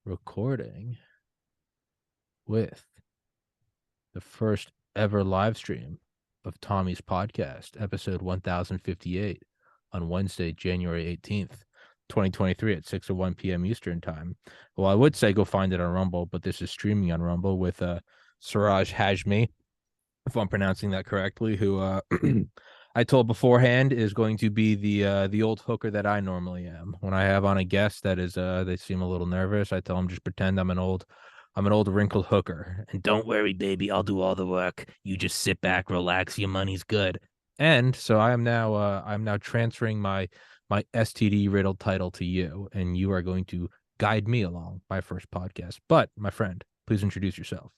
Recording with the first ever live stream of Tommy's podcast, episode 1058, on Wednesday, January 18th, 2023 at 6:01 p.m. Eastern time. Well, I would say go find it on Rumble, but this is streaming on Rumble with Siraj Hashmi, if I'm pronouncing that correctly, who I told beforehand is going to be the old hooker that I normally am. When I have on a guest that is they seem a little nervous, I tell them just pretend I'm an old wrinkled hooker. And don't worry, baby, I'll do all the work. You just sit back, relax, your money's good. And so I'm now transferring my STD riddled title to you, and you are going to guide me along my first podcast. But my friend, please introduce yourself.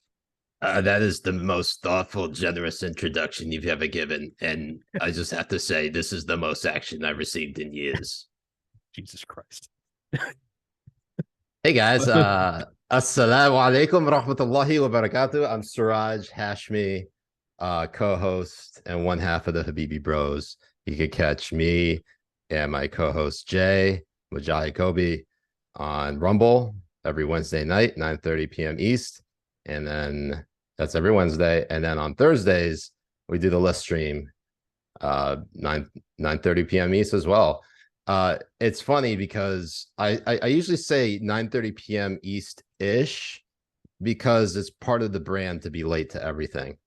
That is the most thoughtful, generous introduction you've ever given. And I just have to say, this is the most action I've received in years. Jesus Christ. Hey, guys. Assalamu alaikum rahmatullahi wa barakatuh. I'm Siraj Hashmi, co-host and one half of the Habibi Bros. You can catch me and my co-host Jay Mujahid Kobe on Rumble every Wednesday night, 9:30 p.m. East. And then that's every Wednesday. And then on Thursdays, we do the list stream, 9:30 p.m. East as well. It's funny because I usually say 9:30 p.m. East-ish because it's part of the brand to be late to everything.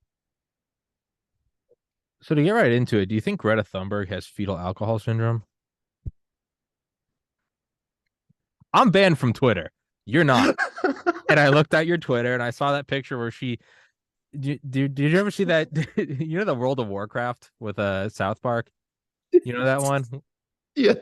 So to get right into it, do you think Greta Thunberg has fetal alcohol syndrome? I'm banned from Twitter. You're not. And I looked at your Twitter and I saw that picture where she did you ever see that you know the World of Warcraft with South Park? You know that one? Yeah.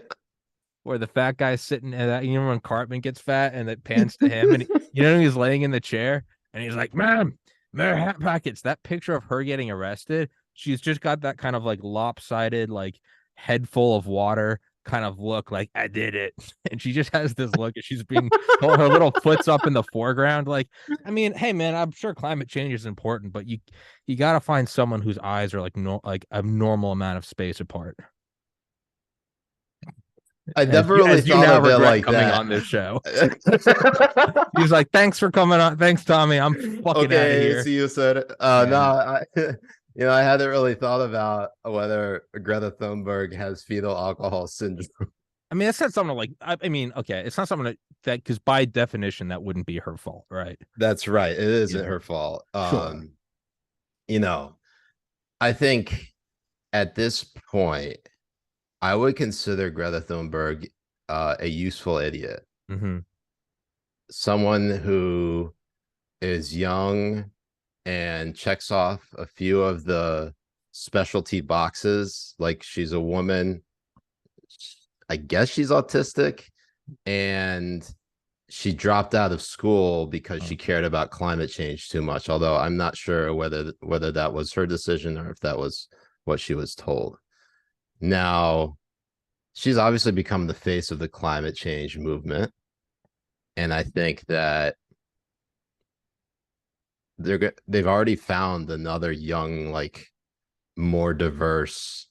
Where the fat guy's sitting and that, you know, when Cartman gets fat and it pans to him and he's laying in the chair and he's like, "Ma'am, hat packets." That picture of her getting arrested, she's just got that kind of like lopsided, like head full of water kind of look, like I did it. And she just has this look as she's being her little foot's up in the foreground. Like, I mean, hey man, I'm sure climate change is important, but you gotta find someone whose eyes are like like a normal amount of space apart. I never really thought of it like coming that on this show. He's like, "Thanks for coming on. Thanks, Tommy. I'm fucking out of here." See you said it. No, I hadn't really thought about whether Greta Thunberg has fetal alcohol syndrome. I mean, it's not something like, I mean, okay, it's not something that because by definition that wouldn't be her fault, right? That's right. It isn't her fault. Sure. I think at this point, I would consider Greta Thunberg a useful idiot. Mm-hmm. Someone who is young and checks off a few of the specialty boxes, like she's a woman, I guess she's autistic, and she dropped out of school because she cared about climate change too much, although I'm not sure whether that was her decision or if that was what she was told. Now, she's obviously become the face of the climate change movement, and I think that they've already found another young, like more diverse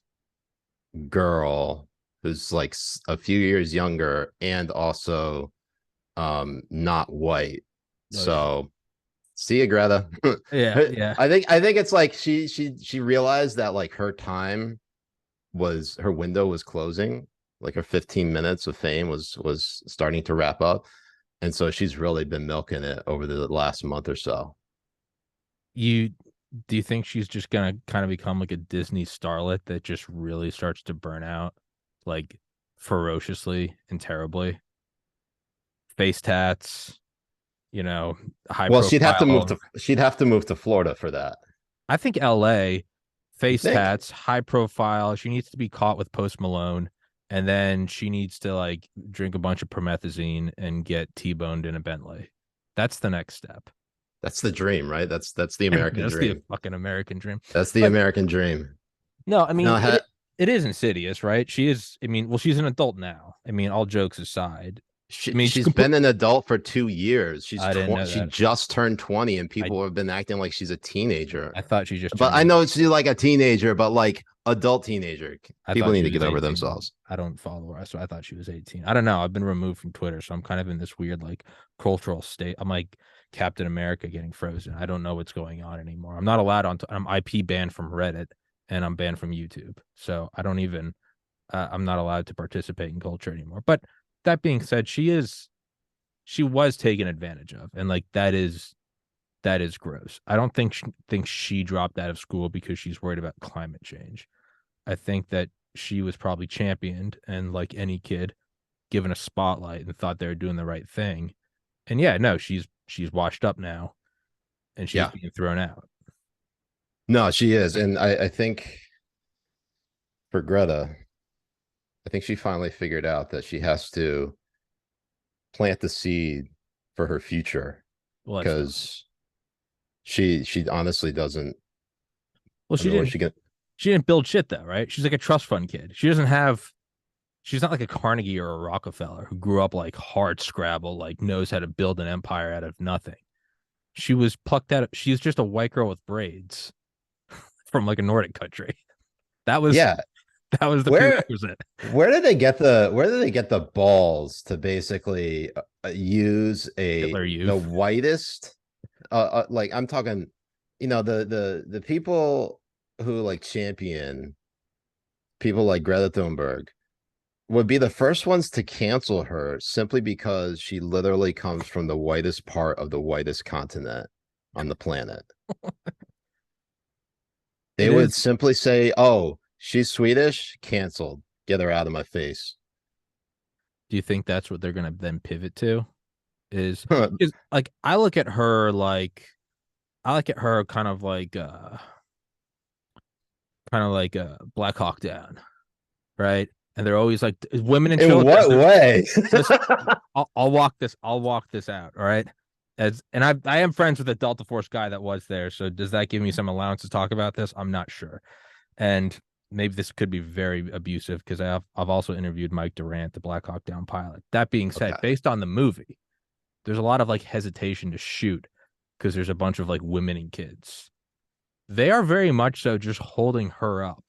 girl who's like a few years younger and also not white. So see you, Greta. Yeah. I think it's like she realized that like her window was closing, like her 15 minutes of fame was starting to wrap up, and so she's really been milking it over the last month or so. Do you think she's just gonna kind of become like a Disney starlet that just really starts to burn out, like ferociously and terribly? Face tats, high. Well, she'd have to move to Florida for that. I think LA, face tats, high profile. She needs to be caught with Post Malone, and then she needs to like drink a bunch of promethazine and get T-boned in a Bentley. That's the next step. That's the dream, right? That's the American dream. That's the fucking American dream. That's the American dream. No, I mean, it is insidious, right? She is. I mean, well, she's an adult now. I mean, all jokes aside, I mean, She's been an adult for 2 years. I didn't know She that. just turned 20, and I people have been acting like she's a teenager. I thought she just But turned I 18. know she's like a teenager, but like adult teenager. I People thought need she to was get over 18. themselves. I don't follow her, so I thought she was 18. I don't know. I've been removed from Twitter, so I'm kind of in this weird like cultural state. I'm like Captain America getting frozen. I don't know what's going on anymore. I'm not allowed on. I'm IP banned from Reddit and I'm banned from YouTube. So I don't even. I'm not allowed to participate in culture anymore. But that being said, she was taken advantage of, and like that is gross. I don't think she dropped out of school because she's worried about climate change. I think that she was probably championed and like any kid given a spotlight and thought they were doing the right thing. And yeah, no, she's washed up now and she's Yeah. being thrown out. No, she is. And I think for Greta, I think she finally figured out that she has to plant the seed for her future Well, that's not. because she honestly doesn't. Well, I mean, what's she didn't build shit though, right? She's like a trust fund kid. She's not like a Carnegie or a Rockefeller who grew up like hard scrabble, like knows how to build an empire out of nothing. She was plucked out. She's just a white girl with braids from like a Nordic country. That was Yeah. that was the Where prerequisite. where did they get the balls to basically use Hitler the Youth. whitest like I'm talking, the people who like champion people like Greta Thunberg would be the first ones to cancel her simply because she literally comes from the whitest part of the whitest continent on the planet. They It would is. simply say, "Oh, she's Swedish, canceled. Get her out of my face." Do you think that's what they're gonna then pivot to? Is like I look at her kind of like Black Hawk Down, right? And they're always like women and In children. what way? Listen, I'll walk this out. All right. I am friends with a Delta Force guy that was there. So does that give me some allowance to talk about this? I'm not sure. And maybe this could be very abusive because I've also interviewed Mike Durant, the Black Hawk Down pilot. That being said, Okay. based on the movie, there's a lot of like hesitation to shoot because there's a bunch of like women and kids. They are very much so just holding her up.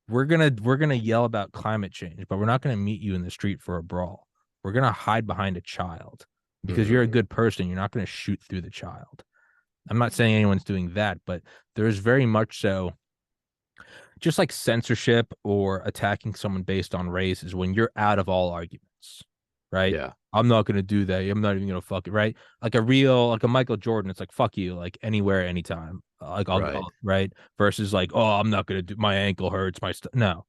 We're gonna yell about climate change, but we're not gonna meet you in the street for a brawl. We're gonna hide behind a child because you're a Mhm. good person. You're not gonna shoot through the child. I'm not saying anyone's doing that, but there is very much so just like censorship or attacking someone based on race is when you're out of all arguments, right? Yeah. I'm not gonna do that. I'm not even gonna fuck it, right? Like a Michael Jordan, it's like fuck you, like anywhere, anytime. Like Right. I'll right versus like, oh, I'm not gonna do my ankle hurts, my no.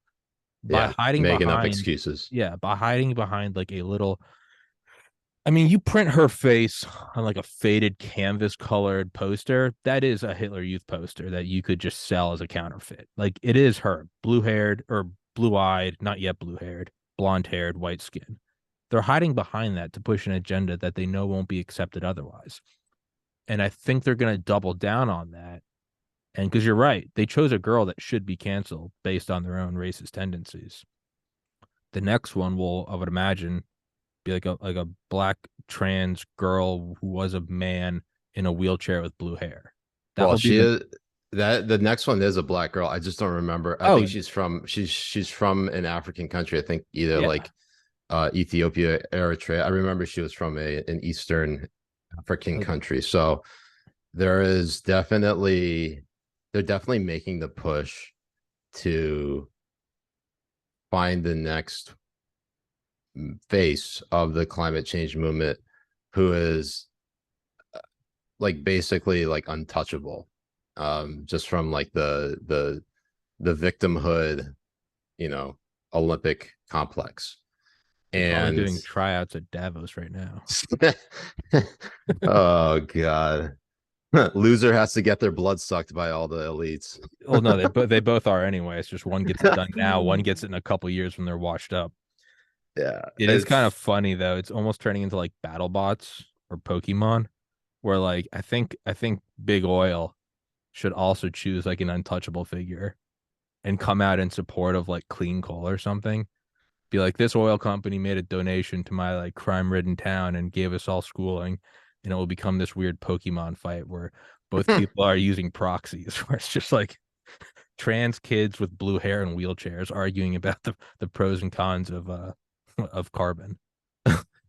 By Yeah. hiding Making up behind, excuses. yeah, by hiding behind like a little I mean, you print her face on like a faded canvas colored poster. That is a Hitler Youth poster that you could just sell as a counterfeit. Like it is her, blue haired or blue eyed, not yet blue haired, blonde haired, white skin. They're hiding behind that to push an agenda that they know won't be accepted otherwise. And I think they're going to double down on that. And because you're right, they chose a girl that should be canceled based on their own racist tendencies. The next one will, I would imagine, be like a black trans girl who was a man in a wheelchair with blue hair. That Well, will be she the is that the next one is a black girl. I just don't remember. I think oh she's from an African country. I think either yeah. like Ethiopia, Eritrea. I remember she was from an Eastern African Like, country. So there is definitely they're definitely making the push to find the next face of the climate change movement who is like basically like untouchable, just from like the victimhood, you know, Olympic complex. they're probably And doing tryouts at Davos right now. oh god. Loser has to get their blood sucked by all the elites. Well, no, they both are anyway. It's just one gets it done now, one gets it in a couple years when they're washed up. Yeah, It is kind of it's funny though. It's almost turning into like battle bots or Pokemon, where like I think Big Oil should also choose like an untouchable figure and come out in support of like clean coal or something. Be like, this oil company made a donation to my like crime-ridden town and gave us all schooling, and it will become this weird Pokemon fight where both people are using proxies, where it's just like trans kids with blue hair and wheelchairs arguing about the pros and cons of carbon.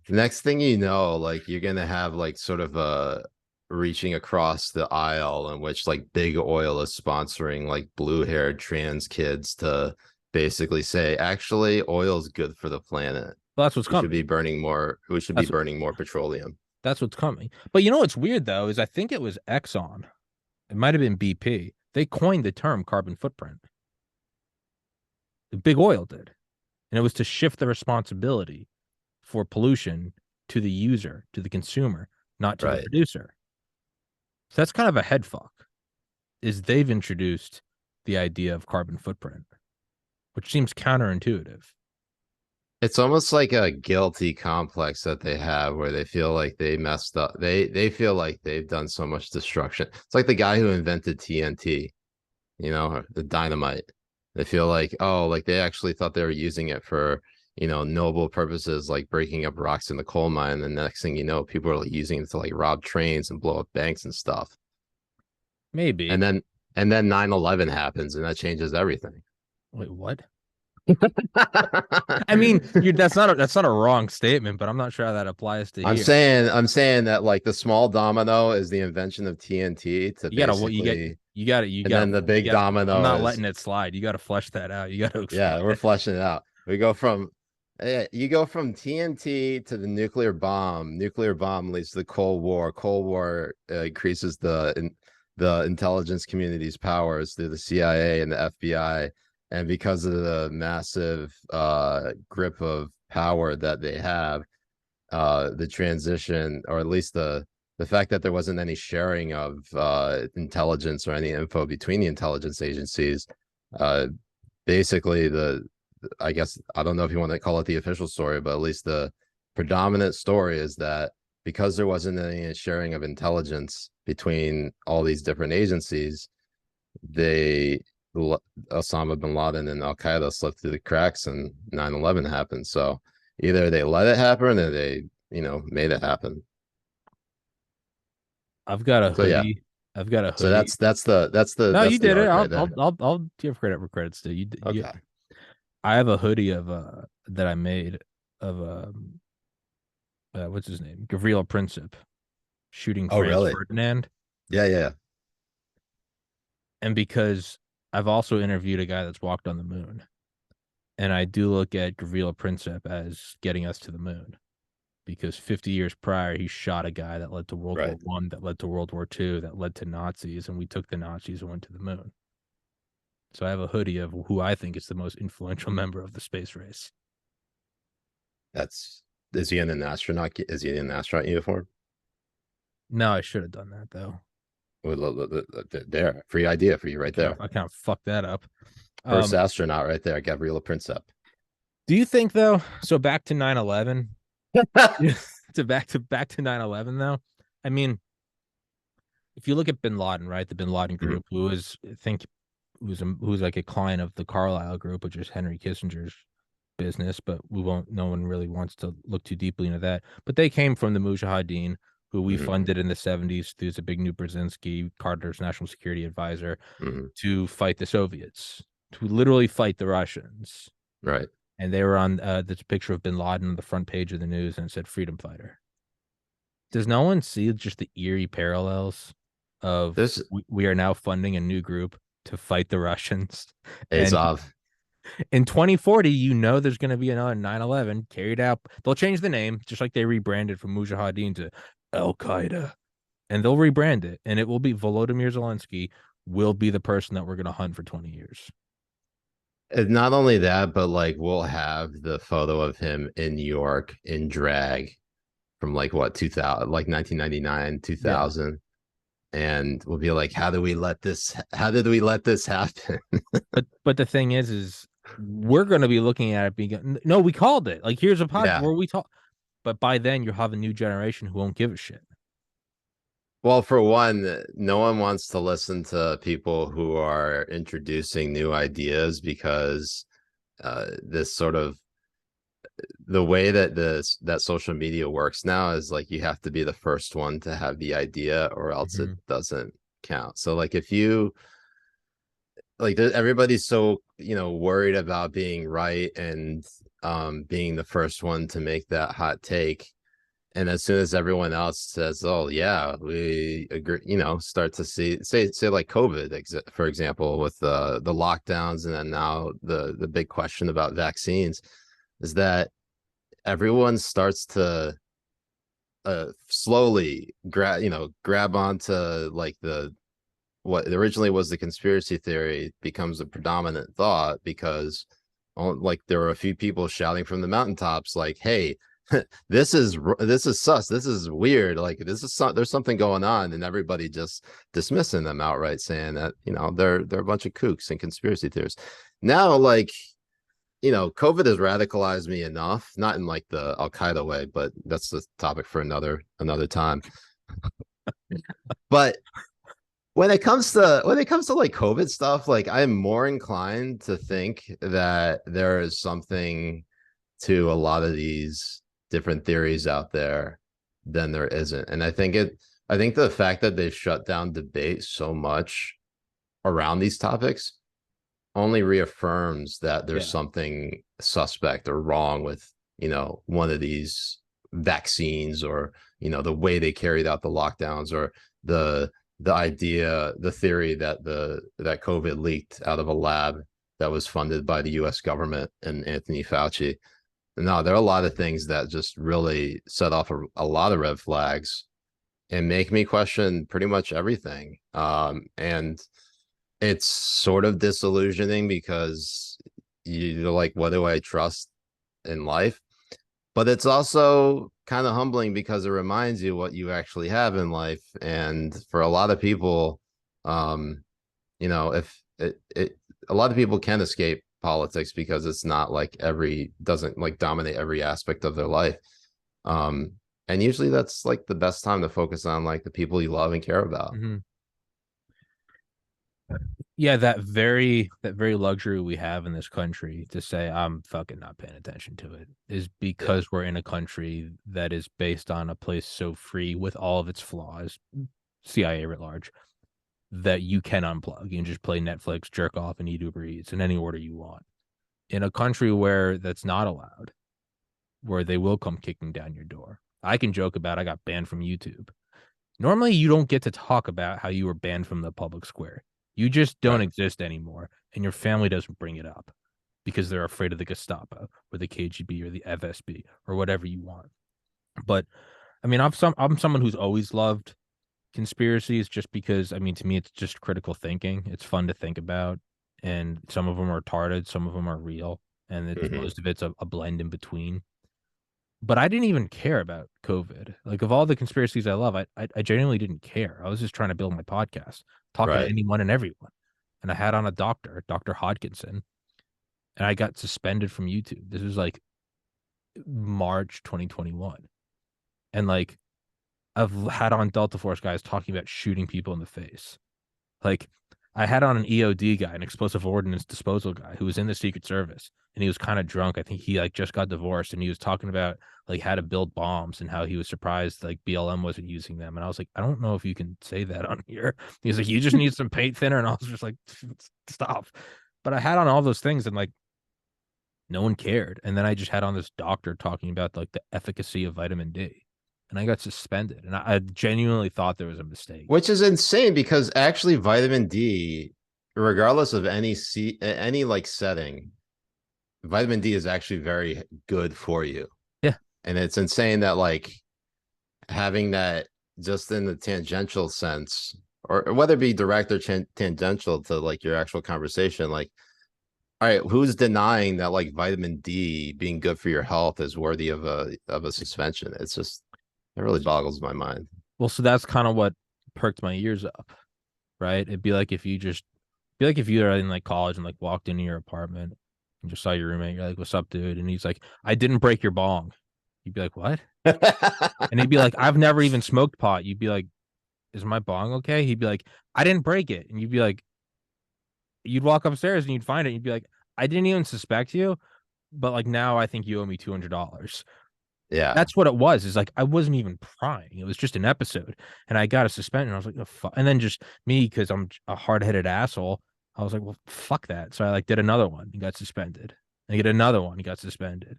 Next thing you know, like you're gonna have like sort of a reaching across the aisle in which like big oil is sponsoring like blue-haired trans kids to basically say, actually, oil is good for the planet. Well, that's what's We should coming. be burning more. We should be That's burning more petroleum. that's what's coming. But you know what's weird though is I think it was Exxon. It might have been BP. They coined the term carbon footprint. Big oil did. And it was to shift the responsibility for pollution to the user, to the consumer, not to the Right. producer. So that's kind of a head fuck. Is they've introduced the idea of carbon footprint, which seems counterintuitive. It's almost like a guilty complex that they have where they feel like they messed up. They feel like they've done so much destruction. It's like the guy who invented TNT, the dynamite. They feel like, oh, like they actually thought they were using it for, noble purposes, like breaking up rocks in the coal mine. And the next thing you know, people are like using it to like rob trains and blow up banks and stuff. Maybe. And then 9/11 happens and that changes everything. Wait, what? I mean, that's not a wrong statement, but I'm not sure how that applies to I'm here. saying I'm saying that like the small domino is the invention of TNT to You gotta what basically, you got it. You and got then the you big got. I'm domino not is, letting it slide. You got to flesh that out. You got to explain yeah, we're it. fleshing it out. You go from TNT to the nuclear bomb. Nuclear bomb leads to the Cold War. Cold War increases the intelligence community's powers through the CIA and the FBI, and because of the massive grip of power that they have, the transition, or at least the fact that there wasn't any sharing of intelligence or any info between the intelligence agencies, uh, basically I guess I don't know if you want to call it the official story, but at least the predominant story is that because there wasn't any sharing of intelligence between all these different agencies, they Osama bin Laden and Al Qaeda slipped through the cracks and 9/11 happened. So either they let it happen or they, made it happen. I've got a So yeah. hoodie. I've got a So hoodie. No, you that's the did it. arc right there. I'll give credit where credit's due. You Okay. I have a hoodie of that I made of what's his name? Gavrilo Princip shooting Oh Franz really? Ferdinand. Yeah, yeah. And because I've also interviewed a guy that's walked on the moon. And I do look at Gavrilo Princip as getting us to the moon. Because 50 years prior, he shot a guy that led to World War Right. One, that led to World War II, that led to Nazis, and we took the Nazis and went to the moon. So I have a hoodie of who I think is the most influential member of the space race. That's Is he in an astronaut? Is he in an astronaut uniform? No, I should have done that though. There, free idea for you right there. I kind of fucked that up. First astronaut right there, Gavrilo Princip. Do you think though? So back to 9/11. to back to 9/11 though. I mean, if you look at Bin Laden, right, the Bin Laden group, who was I think who's like a client of the Carlyle group, which is Henry Kissinger's business, but we won't. No one really wants to look too deeply into that. But they came from the Mujahideen, who we funded in the 70s through Zbigniew Brzezinski, Carter's national security advisor, to fight the Soviets, to literally fight the Russians. Right. And they were on this picture of Bin Laden on the front page of the news, and it said "Freedom Fighter." Does no one see just the eerie parallels of This we are now funding a new group to fight the Russians, and Azov. in 2040, there's going to be another 9/11 carried out. They'll change the name, just like they rebranded from Mujahideen to Al Qaeda, and they'll rebrand it, and it will be Volodymyr Zelensky will be the person that we're going to hunt for 20 years. And not only that, but like we'll have the photo of him in New York in drag from like what 2000, like 1999, 2000. Yeah. And we'll be like, how did we let this happen? but the thing is we're going to be looking at it being no, we called it. Like here's a podcast where we talk, but by then you'll have a new generation who won't give a shit. Well, for one, no one wants to listen to people who are introducing new ideas because this sort of the way that that social media works now is like you have to be the first one to have the idea or else it Mhm. doesn't count. So like if you like everybody's so worried about being right and being the first one to make that hot take, and as soon as everyone else says, oh yeah, we agree, start to say like COVID, for example, with the lockdowns, and then now the big question about vaccines is that everyone starts to slowly grab onto like the what originally was the conspiracy theory becomes a predominant thought because like there were a few people shouting from the mountaintops like, hey, this is sus, this is weird, like there's something going on, and everybody just dismissing them outright, saying that they're a bunch of kooks and conspiracy theorists. Now like COVID has radicalized me enough, not in like the Al Qaeda way, but that's the topic for another time. But when it comes to like COVID stuff, like I'm more inclined to think that there is something to a lot of these different theories out there than there isn't. And I think the fact that they've shut down debate so much around these topics only reaffirms that there's Yeah. something suspect or wrong with one of these vaccines, or the way they carried out the lockdowns, or the the theory that COVID leaked out of a lab that was funded by the US government and Anthony Fauci. No, there are a lot of things that just really set off a lot of red flags and make me question pretty much everything. And it's sort of disillusioning because you're like, what do I trust in life? But it's also kind of humbling because it reminds you what you actually have in life. And for a lot of people, if a lot of people can escape politics because it's not like doesn't like dominate every aspect of their life. Um, and usually that's like the best time to focus on like the people you love and care about. Mhm. Yeah, that very luxury we have in this country to say I'm fucking not paying attention to it is Yeah. because we're in a country that is based on a place so free with all of its flaws, CIA writ large, that you can unplug. You can just play Netflix, jerk off, and eat Uber Eats in any order you want. In a country where that's not allowed, where they will come kicking down your door. I can joke about I got banned from YouTube. Normally, you don't get to talk about how you were banned from the public square. You just don't Right. exist anymore, and your family doesn't bring it up because they're afraid of the Gestapo or the KGB or the FSB or whatever you want. But I mean, I'm someone who's always loved conspiracies just because I mean, to me, it's just critical thinking. It's fun to think about, and some of them are retarded, some of them are real, and Mm-hmm. most of it's a blend in between. But I didn't even care about COVID. Like of all the conspiracies I love, I genuinely didn't care. I was just trying to build my podcast, talking to Right. anyone and everyone. And I had on a doctor, Dr. Hodkinson, and I got suspended from YouTube. This was like March 2021. And like I've had on Delta Force guys talking about shooting people in the face. Like I had on an EOD guy, an explosive ordnance disposal guy who was in the Secret Service, and he was kind of drunk. I think he like just got divorced, and he was talking about like how to build bombs and how he was surprised like BLM wasn't using them. And I was like, I don't know if you can say that on here. He's like, you just need some paint thinner, and I was just like, stop. But I had on all those things, and like no one cared. And then I just had on this doctor talking about like the efficacy of vitamin D, and I got suspended. And I genuinely thought there was a mistake. Which is insane because actually vitamin D, regardless of any like setting, vitamin D is actually very good for you. Yeah. And it's insane that like having that just in the tangential sense, or whether it be direct or tangential to like your actual conversation, like, all right, who's denying that like vitamin D being good for your health is worthy of a suspension? It's just, it really boggles my mind. Well, so that's kind of what perked my ears up, right? It'd be like if you just be like if you were in like college and like walked into your apartment and just saw your roommate, you're like, "What's up, dude?" And he's like, "I didn't break your bong." You'd be like, "What?" And he'd be like, "I've never even smoked pot." You'd be like, "Is my bong okay?" He'd be like, "I didn't break it." And you'd be like, you'd walk upstairs and you'd find it. And you'd be like, "I didn't even suspect you. but like now I think you owe me $200. Yeah. That's what it was. Is like I wasn't even prying. It was just an episode, and I got a suspension. I was like, oh, fuck. And then just me, because I'm a hard headed asshole. I was like, well, fuck that. So I like did another one and got suspended. I get another one, and got suspended.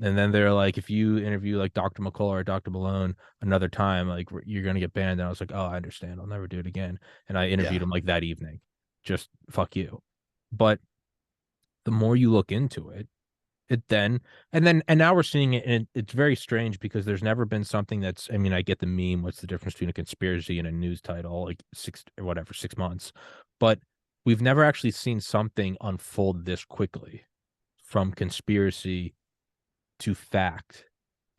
And then they're like, if you interview like Dr. McCullough or Dr. Malone another time, like you're gonna get banned. And I was like, oh, I understand. I'll never do it again. And I interviewed Yeah. him like that evening. Just fuck you. But the more you look into it, and now we're seeing it, and it's very strange because there's never been something that's, I mean, I get the meme, what's the difference between a conspiracy and a news title, like 6 months, but we've never actually seen something unfold this quickly from conspiracy to fact.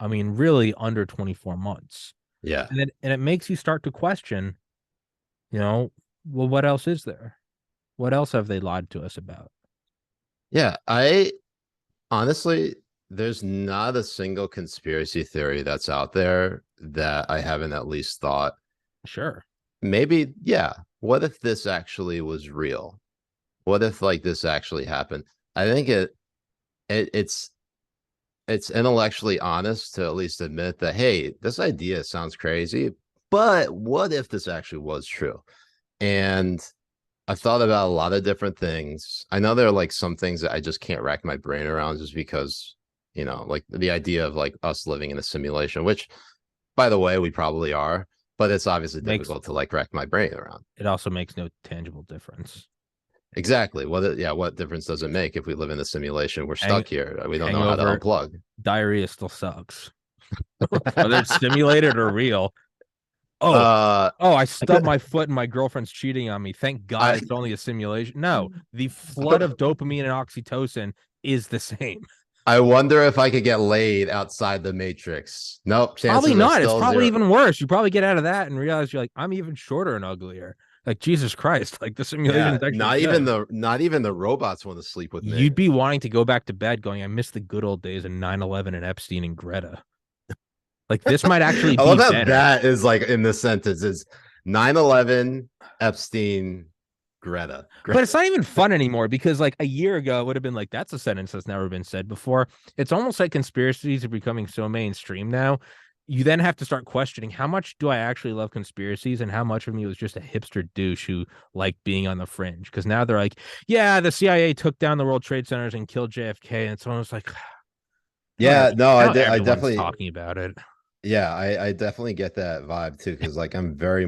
I mean, really under 24 months. Yeah. And it makes you start to question, well, what else is there? What else have they lied to us about? Yeah. I honestly, there's not a single conspiracy theory that's out there that I haven't at least thought, Sure. maybe, yeah, what if this actually was real? What if like this actually happened? I think it's intellectually honest to at least admit that, hey, this idea sounds crazy, but what if this actually was true? And I've thought about a lot of different things. I know there are like some things that I just can't rack my brain around just because, like the idea of like us living in a simulation, which by the way, we probably are, but it's obviously Makes difficult to like rack my brain around. it also makes no tangible difference. Exactly. What difference does it make if we live in a simulation? We're Hang, stuck here. We don't know how to hangover, unplug. diarrhea still sucks. Whether it's simulated or real. Oh, Uh, I stubbed my foot and my girlfriend's cheating on me. Thank God I it's only a simulation. No, the flood of dopamine and oxytocin is the same. I wonder if I could get laid outside the Matrix. Nope, Probably chances are not. It's still probably zero. even worse. You probably get out of that and realize you're like, I'm even shorter and uglier. Like Jesus Christ, like the simulation Yeah, is actually good. not even the robots want to sleep with me. You'd be wanting to go back to bed going, I miss the good old days of 9/11 and Epstein and Greta. Like this might actually I be love how better. that is like in the sentence is 9/11, Epstein, Greta. But it's not even fun anymore because like a year ago it would have been like that's a sentence that's never been said before. It's almost like conspiracies are becoming so mainstream now. You then have to start questioning how much do I actually love conspiracies and how much of me was just a hipster douche who liked being on the fringe. Because now they're like, yeah, the CIA took down the World Trade Centers and killed JFK. And it's almost like Yeah, no, now I everyone's definitely, talking about it. yeah, I definitely get that vibe too, because like I am very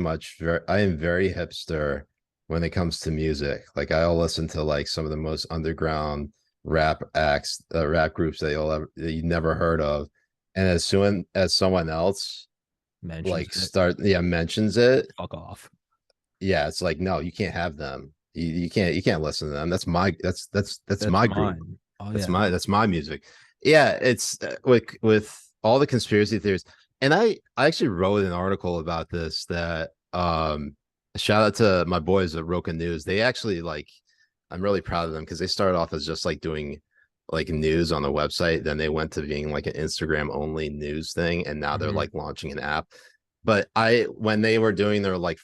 hipster when it comes to music. Like I'll listen to like some of the most underground rap acts, rap groups that you never heard of, and as soon as someone else Mentions like it. mentions it, Fuck off. yeah, it's like no, you can't have them. You can't listen to them. That's That's my group. mine. Oh yeah. That's my music. Yeah, it's with all the conspiracy theories. And I actually wrote an article about this that shout out to my boys at Roca News. They actually like I'm really proud of them because they started off as just like doing like news on the website. Then they went to being like an Instagram only news thing, and now they're Mhm. like launching an app. But when they were doing their like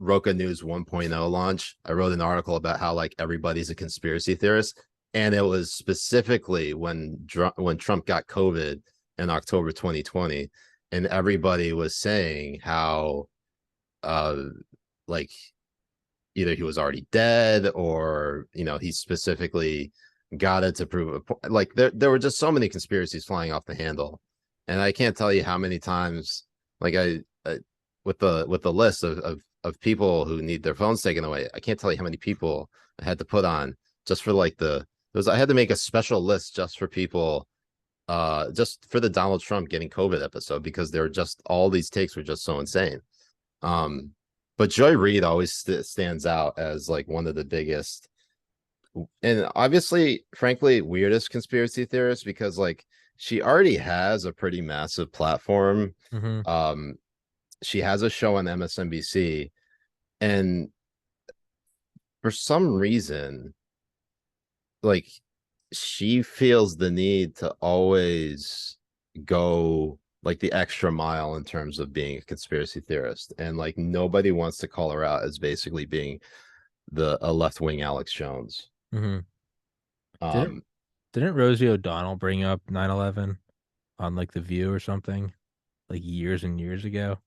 Roca News 1.0 launch, I wrote an article about how like everybody's a conspiracy theorist, and it was specifically when Trump got COVID in October 2020, and everybody was saying how like either he was already dead or he specifically got it to prove it. Like there were just so many conspiracies flying off the handle, and I can't tell you how many times like I with the list of people who need their phones taken away. I can't tell you how many people I had to put on just for like I had to make a special list just for people just for the Donald Trump getting COVID episode because there were just all these takes were just so insane. Um but Joy Reid always stands out as like one of the biggest and obviously frankly weirdest conspiracy theorists because like she already has a pretty massive platform. Mhm. um she has a show on MSNBC, and for some reason like she feels the need to always go like the extra mile in terms of being a conspiracy theorist, and like nobody wants to call her out as basically being a left-wing Alex Jones. Mhm. Didn't um Didn't Rosie O'Donnell bring up 9/11 on like The View or something like years and years ago?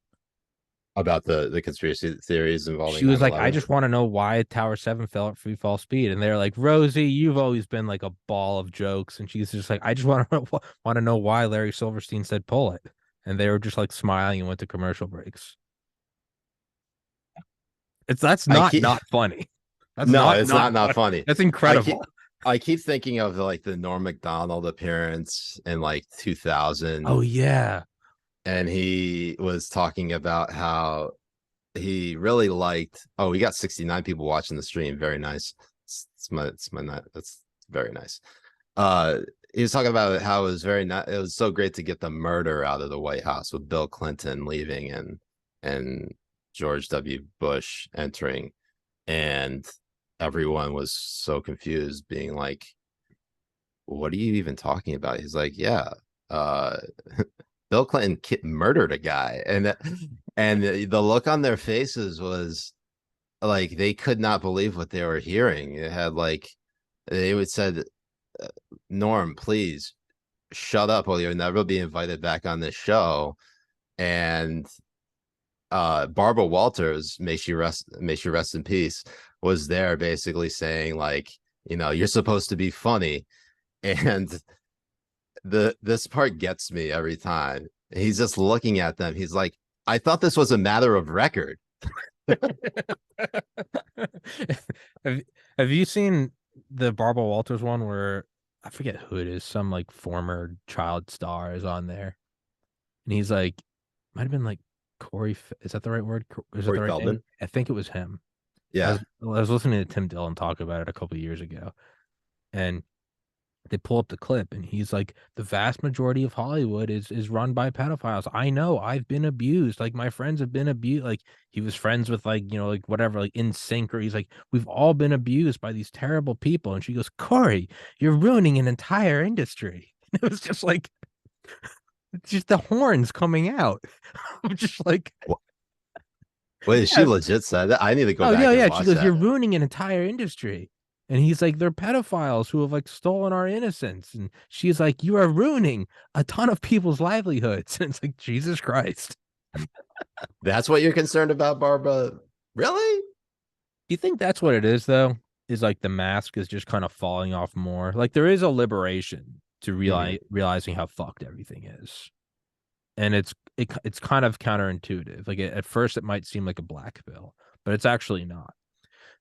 About the conspiracy theories involving She was like, I 9/11. just want to know why Tower 7 fell at free fall speed. And they're like, Rosie, you've always been like a ball of jokes. And she's just like, I just want to know why Larry Silverstein said pull it. And they were just like smiling and went to commercial breaks. That's I not keep not funny. That's No, not it's not not funny. funny. That's I keep incredible. I keep thinking of like the Norm Macdonald appearance in like 2000, Oh yeah. and he was talking about how he really liked. Oh, we got 69 people watching the stream. Very nice. That's very nice. Uh, he was talking about how it was very nice. It was so great to get the murder out of the White House with Bill Clinton leaving and George W. Bush entering, and everyone was so confused, being like, "What are you even talking about?" He's like, "Yeah, uh, Bill Clinton murdered a guy," and the look on their faces was like they could not believe what they were hearing. It had like they would said, "Norm, please shut up, or you'll never be invited back on this show." And Barbara Walters, may she rest in peace, was there basically saying like, you're supposed to be funny, and this part gets me every time. He's just looking at them. He's like, I thought this was a matter of record. have, have you seen the Barbara Walters one where I forget who it is, some like former child star is on there, and he's like, might have been like Corey. Is that the right word? Is that Corey the right name? Feldman. I think it was him. Yeah. I was listening to Tim Dillon talk about it a couple of years ago, and they pull up the clip, and he's like, the vast majority of Hollywood is run by pedophiles. I know, I've been abused. Like my friends have been abused. Like he was friends with like, like whatever, like In Sync, or he's like, we've all been abused by these terrible people. And she goes, Corey, you're ruining an entire industry. It was just like, it's just the horns coming out. I'm just like, Wait, she yeah. legit said that? I need to go Oh yeah, back and yeah. She watch goes, "You're that. ruining an entire industry." And he's like, "They're pedophiles who have like stolen our innocence." And she's like, "You are ruining a ton of people's livelihoods." And it's like, Jesus Christ. That's what you're concerned about, Barbara? Really? Do you think that's what it is though? Is like the mask is just kind of falling off more. Like there is a liberation to Mhm. realizing how fucked everything is. And it's kind of counterintuitive. Like at first it might seem like a black pill, but it's actually not.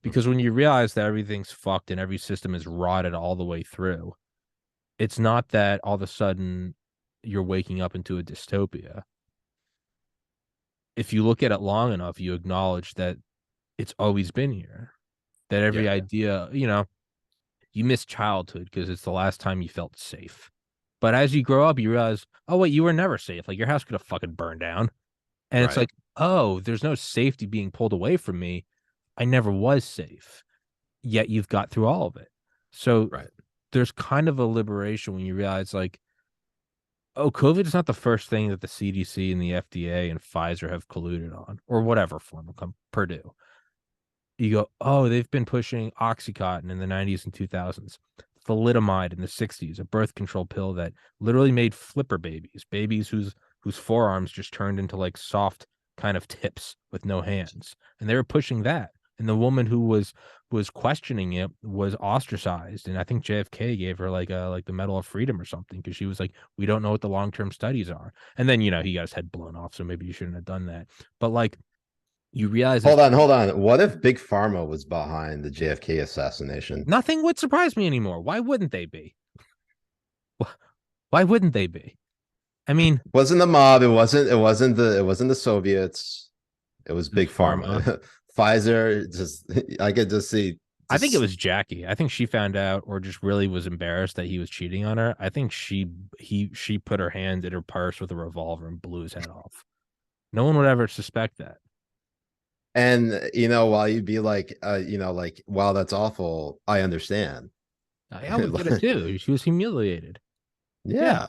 Because when you realize that everything's fucked and every system is rotted all the way through, it's not that all of a sudden you're waking up into a dystopia. If you look at it long enough, you acknowledge that it's always been here. That every Yeah, idea, you miss childhood because it's the last time you felt safe. But as you grow up, you realize, oh wait, you were never safe. Like your house could have fucking burned down. And it's right, like, oh, there's no safety being pulled away from me. I never was safe. Yet you've got through all of it. So right. there's kind of a liberation when you realize like, oh, COVID is not the first thing that the CDC and the FDA and Pfizer have colluded on, or whatever form of Purdue. You go, oh, they've been pushing Oxycontin in the 90s and 2000s, thalidomide in the 60s, a birth control pill that literally made flipper babies, babies whose forearms just turned into like soft kind of tips with no hands. And they were pushing that. And the woman who was questioning it was ostracized. And I think JFK gave her like the Medal of Freedom or something because she was like, we don't know what the long-term studies are. And then, he got his head blown off, so maybe you shouldn't have done that. But like you realize it's Hold on. What if Big Pharma was behind the JFK assassination? nothing would surprise me anymore. Why wouldn't they be? Why wouldn't they be? I mean, Wasn't the mob? It wasn't the Soviets. It was it was Big pharma. Pharma. Pfizer. Just I could just see I think it just was Jackie. I think she found out or just really was embarrassed that he was cheating on her. I think she put her hand in her purse with a revolver and blew his head off. No one would ever suspect that. and while you'd be like like, wow, that's awful. I understand. I would get it too. She was humiliated. Yeah. Yeah.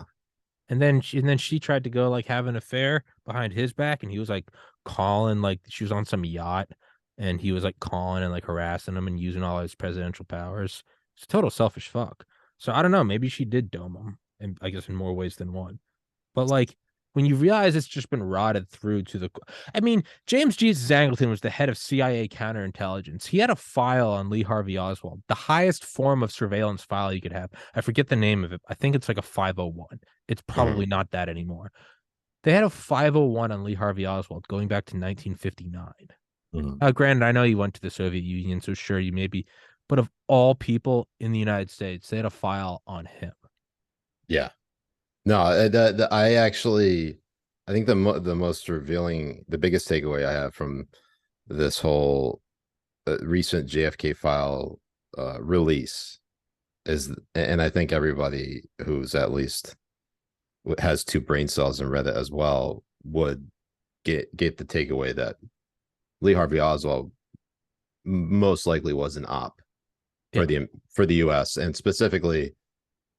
And then she tried to go like have an affair behind his back, and he was like calling, like she was on some yacht, and he was like calling and like harassing him and using all his presidential powers. It's a total selfish fuck. So I don't know. Maybe she did dome him, and I guess in more ways than one. But like when you realize it's just been rotted through to the, I mean, James Jesus Angleton was the head of CIA counterintelligence. He had a file on Lee Harvey Oswald, the highest form of surveillance file you could have. I forget the name of it. I think it's like a 501. It's probably Mhm. not that anymore. They had a 501 on Lee Harvey Oswald going back to 1959. Mhm. Granted, I know you went to the Soviet Union, so sure, you may be, but of all people in the United States, they had a file on him. Yeah. No, I actually, I think the most revealing, the biggest takeaway I have from this whole recent JFK file release is, and I think everybody who's at least has two brain cells and read it as well would get the takeaway that Lee Harvey Oswald most likely was an op Yeah. for the U.S. and specifically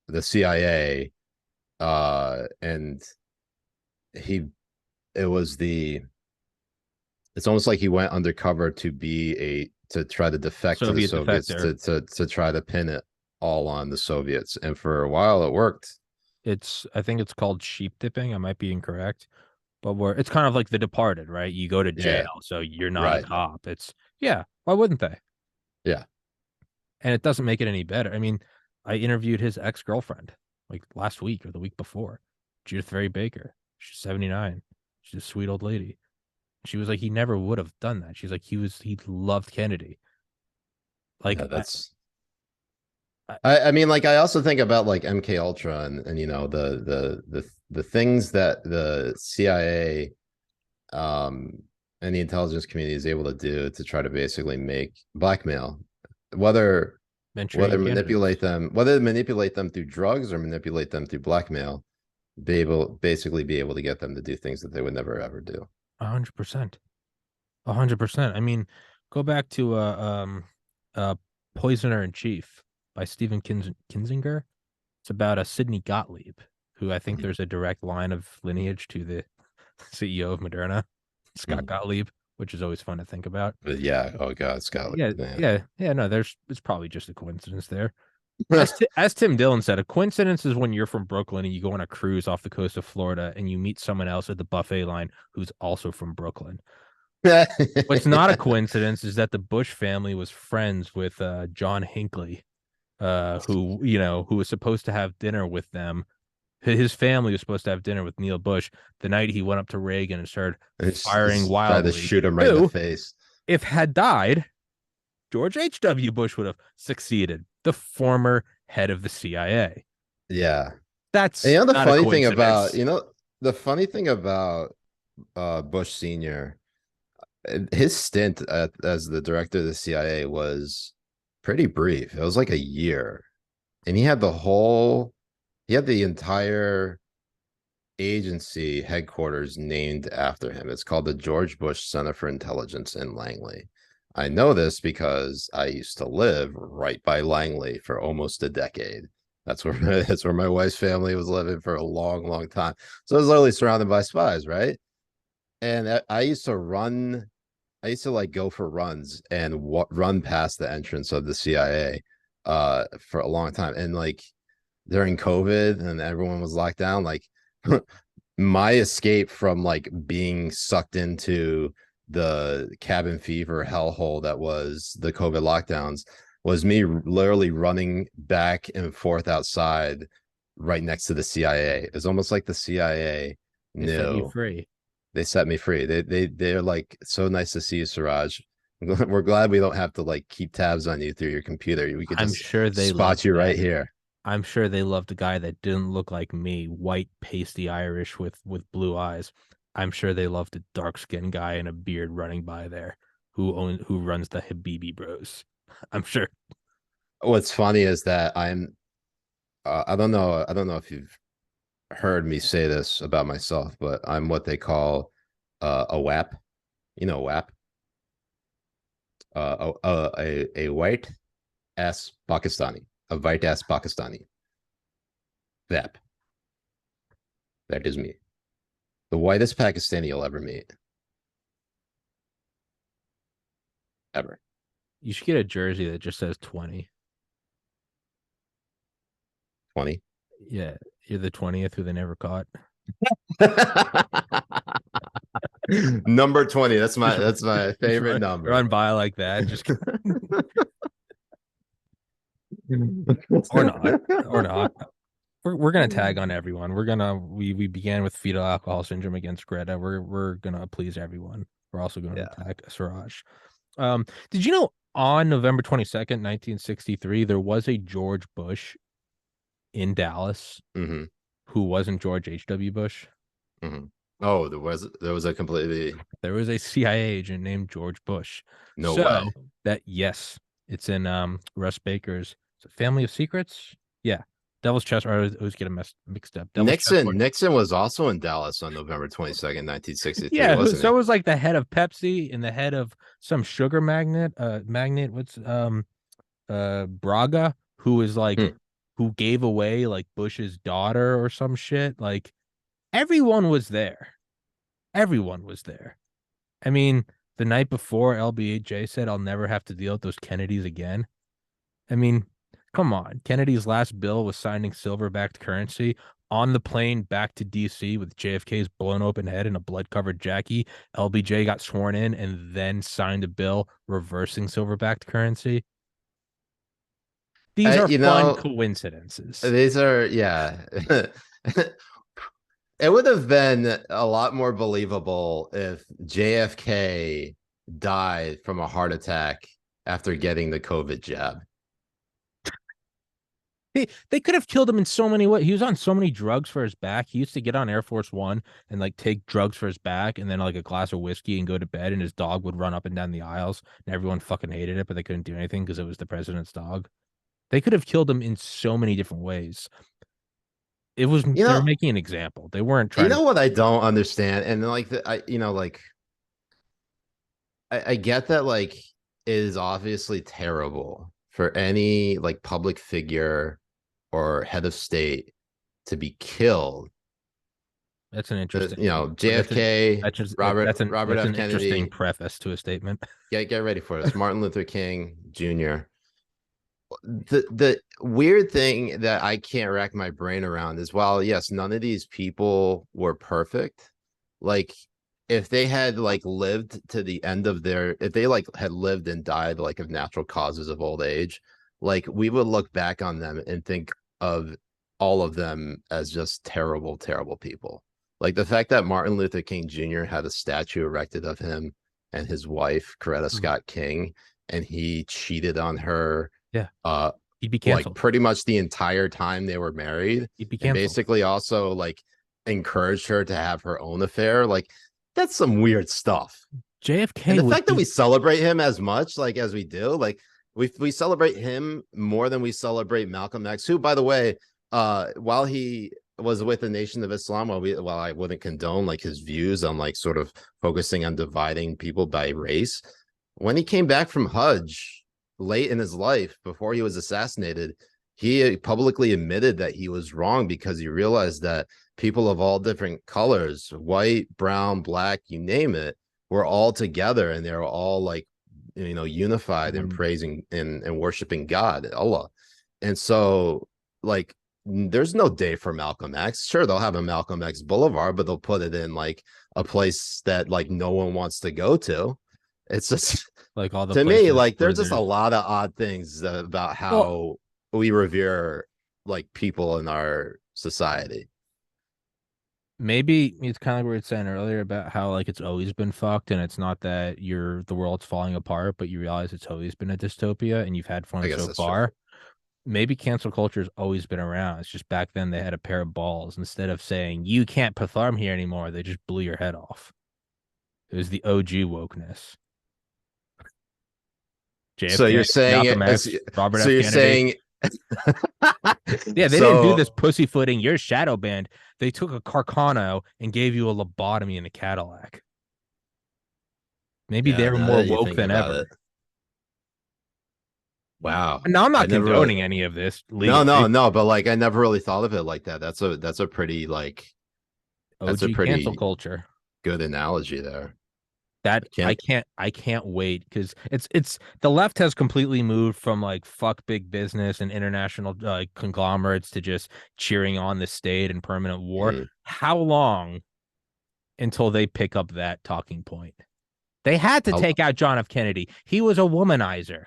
the CIA, and he it was the it's almost like he went undercover to be to try to defect to the Soviet Soviets defector. to try to pin it all on the Soviets, and for a while it worked. I think it's called sheep dipping. I might be incorrect, but it's kind of like The Departed, right? You go to Yeah, jail, so you're not a right. cop. Yeah, why wouldn't they? Yeah, And it doesn't make it any better. I mean, I interviewed his ex-girlfriend like last week or the week before, Judith Very Baker. She's 79. She's a sweet old lady. She was like, he never would have done that. She's like, he loved Kennedy. Like, yeah. I mean, like I also think about like MK Ultra and the things that the CIA and the intelligence community is able to do to try to basically make blackmail, whether Manchurian candidates. whether manipulate them through drugs or manipulate them through blackmail, be able to get them to do things that they would never ever do. 100%. 100%. I mean, go back to Poisoner in Chief by Stephen Kinzinger. It's about a Sidney Gottlieb, who I think Mhm. there's a direct line of lineage to the CEO of Moderna, Scott Mhm. Gottlieb, which is always fun to think about. But yeah, oh god, Scott, Yeah, man. yeah, yeah. No, it's probably just a coincidence there. As Tim Dillon said, a coincidence is when you're from Brooklyn and you go on a cruise off the coast of Florida and you meet someone else at the buffet line who's also from Brooklyn. What's not a coincidence is that the Bush family was friends with John Hinckley, who was supposed to have dinner with them. His family was supposed to have dinner with Neil Bush the night he went up to Reagan and started firing Just try to wildly. shoot him right in the Who, face. if had died, George H.W. Bush would have succeeded, the former head of the CIA. Yeah. And That's not a coincidence. the funny thing about Bush Sr., his stint as the director of the CIA was pretty brief. It was like a year. And he had the entire agency headquarters named after him. It's called the George Bush Center for Intelligence in Langley. I know this because I used to live right by Langley for almost a decade. That's where my wife's family was living for a long, long time. So I was literally surrounded by spies, right? And I used to like go for runs and run past the entrance of the CIA for a long time. And like during COVID and everyone was locked down, like my escape from like being sucked into the cabin fever hellhole that was the COVID lockdowns was me literally running back and forth outside right next to the CIA. It's almost like the CIA They set you knew. free. They set me free. They're like, so nice to see you, Siraj. We're glad we don't have to like keep tabs on you through your computer. We could I'm just sure they spot loved you that. right here. I'm sure they loved a guy that didn't look like me, white, pasty Irish with blue eyes. I'm sure they loved a dark skinned guy and a beard running by there who runs the Habibi Bros. I'm sure. What's funny is that I don't know if you've heard me say this about myself, but I'm what they call a WAP. You know, WAP, a white ass Pakistani, a white ass Pakistani. WAP. That is me. The whitest Pakistani you'll ever meet, ever. You should get a jersey that just says 20. 20. Yeah, you're the 20th who they never caught. Number 20. That's my Just favorite number. run by like that, just or not, or not. We're gonna tag on everyone. We began with fetal alcohol syndrome against Greta. We're gonna please everyone. We're also gonna Yeah. attack Siraj. Did you know on November 22nd, 1963, there was a George Bush in Dallas Mm-hmm. who wasn't George H.W. Bush? Mm-hmm. Oh, there was a completely There was a CIA agent named George Bush. no So way. that yes, it's in Russ Baker's Family of Secrets. Yeah. Devil's Chessboard. I always get them mixed up. Devil's Chessboard. Nixon was also in Dallas on November 22nd, 1963, Yeah, wasn't so he? was like the head of Pepsi and the head of some sugar magnate, what's Braga, who is like Hmm. who gave away like Bush's daughter or some shit. Like everyone was there. Everyone was there. I mean, the night before LBJ said I'll never have to deal with those Kennedys again. I mean, come on. Kennedy's last bill was signing silver-backed currency on the plane back to DC with JFK's blown open head and a blood-covered Jackie. LBJ got sworn in and then signed a bill reversing silver-backed currency. These are You fun know, coincidences. these are yeah. It would have been a lot more believable if JFK died from a heart attack after getting the COVID jab. They could have killed him in so many ways. He was on so many drugs for his back. He used to get on Air Force One and like take drugs for his back and then like a glass of whiskey and go to bed, and his dog would run up and down the aisles, and everyone fucking hated it, but they couldn't do anything because it was the president's dog. They could have killed him in so many different ways. You They were know, making an example. They weren't you trying to. know what I don't understand, and like I get that like it is obviously terrible for any like public figure or head of state to be killed. That's an interesting. JFK, Robert That's F. an interesting Kennedy. preface to a statement. Get ready for this. Martin Luther King Jr. The weird thing that I can't rack my brain around is, while yes, none of these people were perfect, like if they had like lived to the end of their, if they like had lived and died like of natural causes of old age, like we would look back on them and think of all of them as just terrible, terrible people. Like the fact that Martin Luther King Jr. had a statue erected of him and his wife, Coretta Scott King, and he cheated on her Yeah, he'd be like canceled. pretty much the entire time they were married, He'd be and canceled. basically also like encouraged her to have her own affair. Like that's some weird stuff. And JFK the was fact that we celebrate him as much like as we do, like we celebrate him more than we celebrate Malcolm X, who, by the way, while he was with the Nation of Islam, while I wouldn't condone like his views on like sort of focusing on dividing people by race, when he came back from Hajj late in his life before he was assassinated, he publicly admitted that he was wrong because he realized that people of all different colors, white, brown, black, you name it, were all together, and they were all like, unified in praising and worshiping God, Allah. And so like there's no day for Malcolm X. Sure, they'll have a Malcolm X Boulevard, but they'll put it in like a place that like no one wants to go to. It's just like all the to me, places like where there's just a lot of odd things about well, how we revere like people in our society. maybe it's kind of like what we were saying earlier about how like it's always been fucked, and it's not that the world's falling apart, but you realize it's always been a dystopia and you've had I fun guess so that's true. far. Maybe cancel culture's always been around. It's just back then they had a pair of balls. Instead of saying you can't perform here anymore, they just blew your head off. It was the OG wokeness. So JFK, you're saying Malcolm X, Robert so F. you're Kennedy. saying Yeah, they didn't do so this pussyfooting, you're shadow banned. They took a Carcano and gave you a lobotomy in a Cadillac. Maybe yeah, they were now more that you woke think than about it. ever. Wow. Now, I'm I not never really condoning any of this no, no, legally. no, but like I never really thought of it like that. That's a pretty like that's a OG cancel pretty culture. good analogy there. That Can't. I can't wait because it's the left has completely moved from like fuck big business and international conglomerates to just cheering on the state and permanent war. Mm. How long until they pick up that talking point? They had to How, take out John F. Kennedy. He was a womanizer.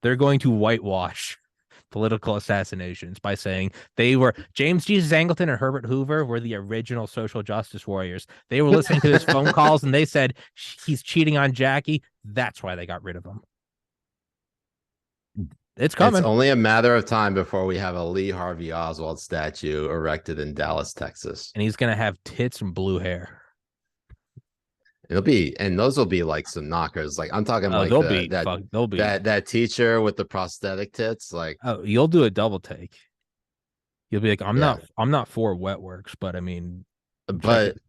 They're going to whitewash political assassinations by saying they were James Jesus Angleton and Herbert Hoover were the original social justice warriors. They were listening to his phone calls and they said he's cheating on Jackie. That's why they got rid of him. It's it's coming. only a matter of time before we have a Lee Harvey Oswald statue erected in Dallas, Texas. And he's going to have tits and blue hair. It'll be, and those will be like some knockers. Like I'm talking like they'll be, that teacher with the prosthetic tits. Like, oh, you'll do a double take. You'll be like, yeah, I'm not for wet works, but I mean, check it.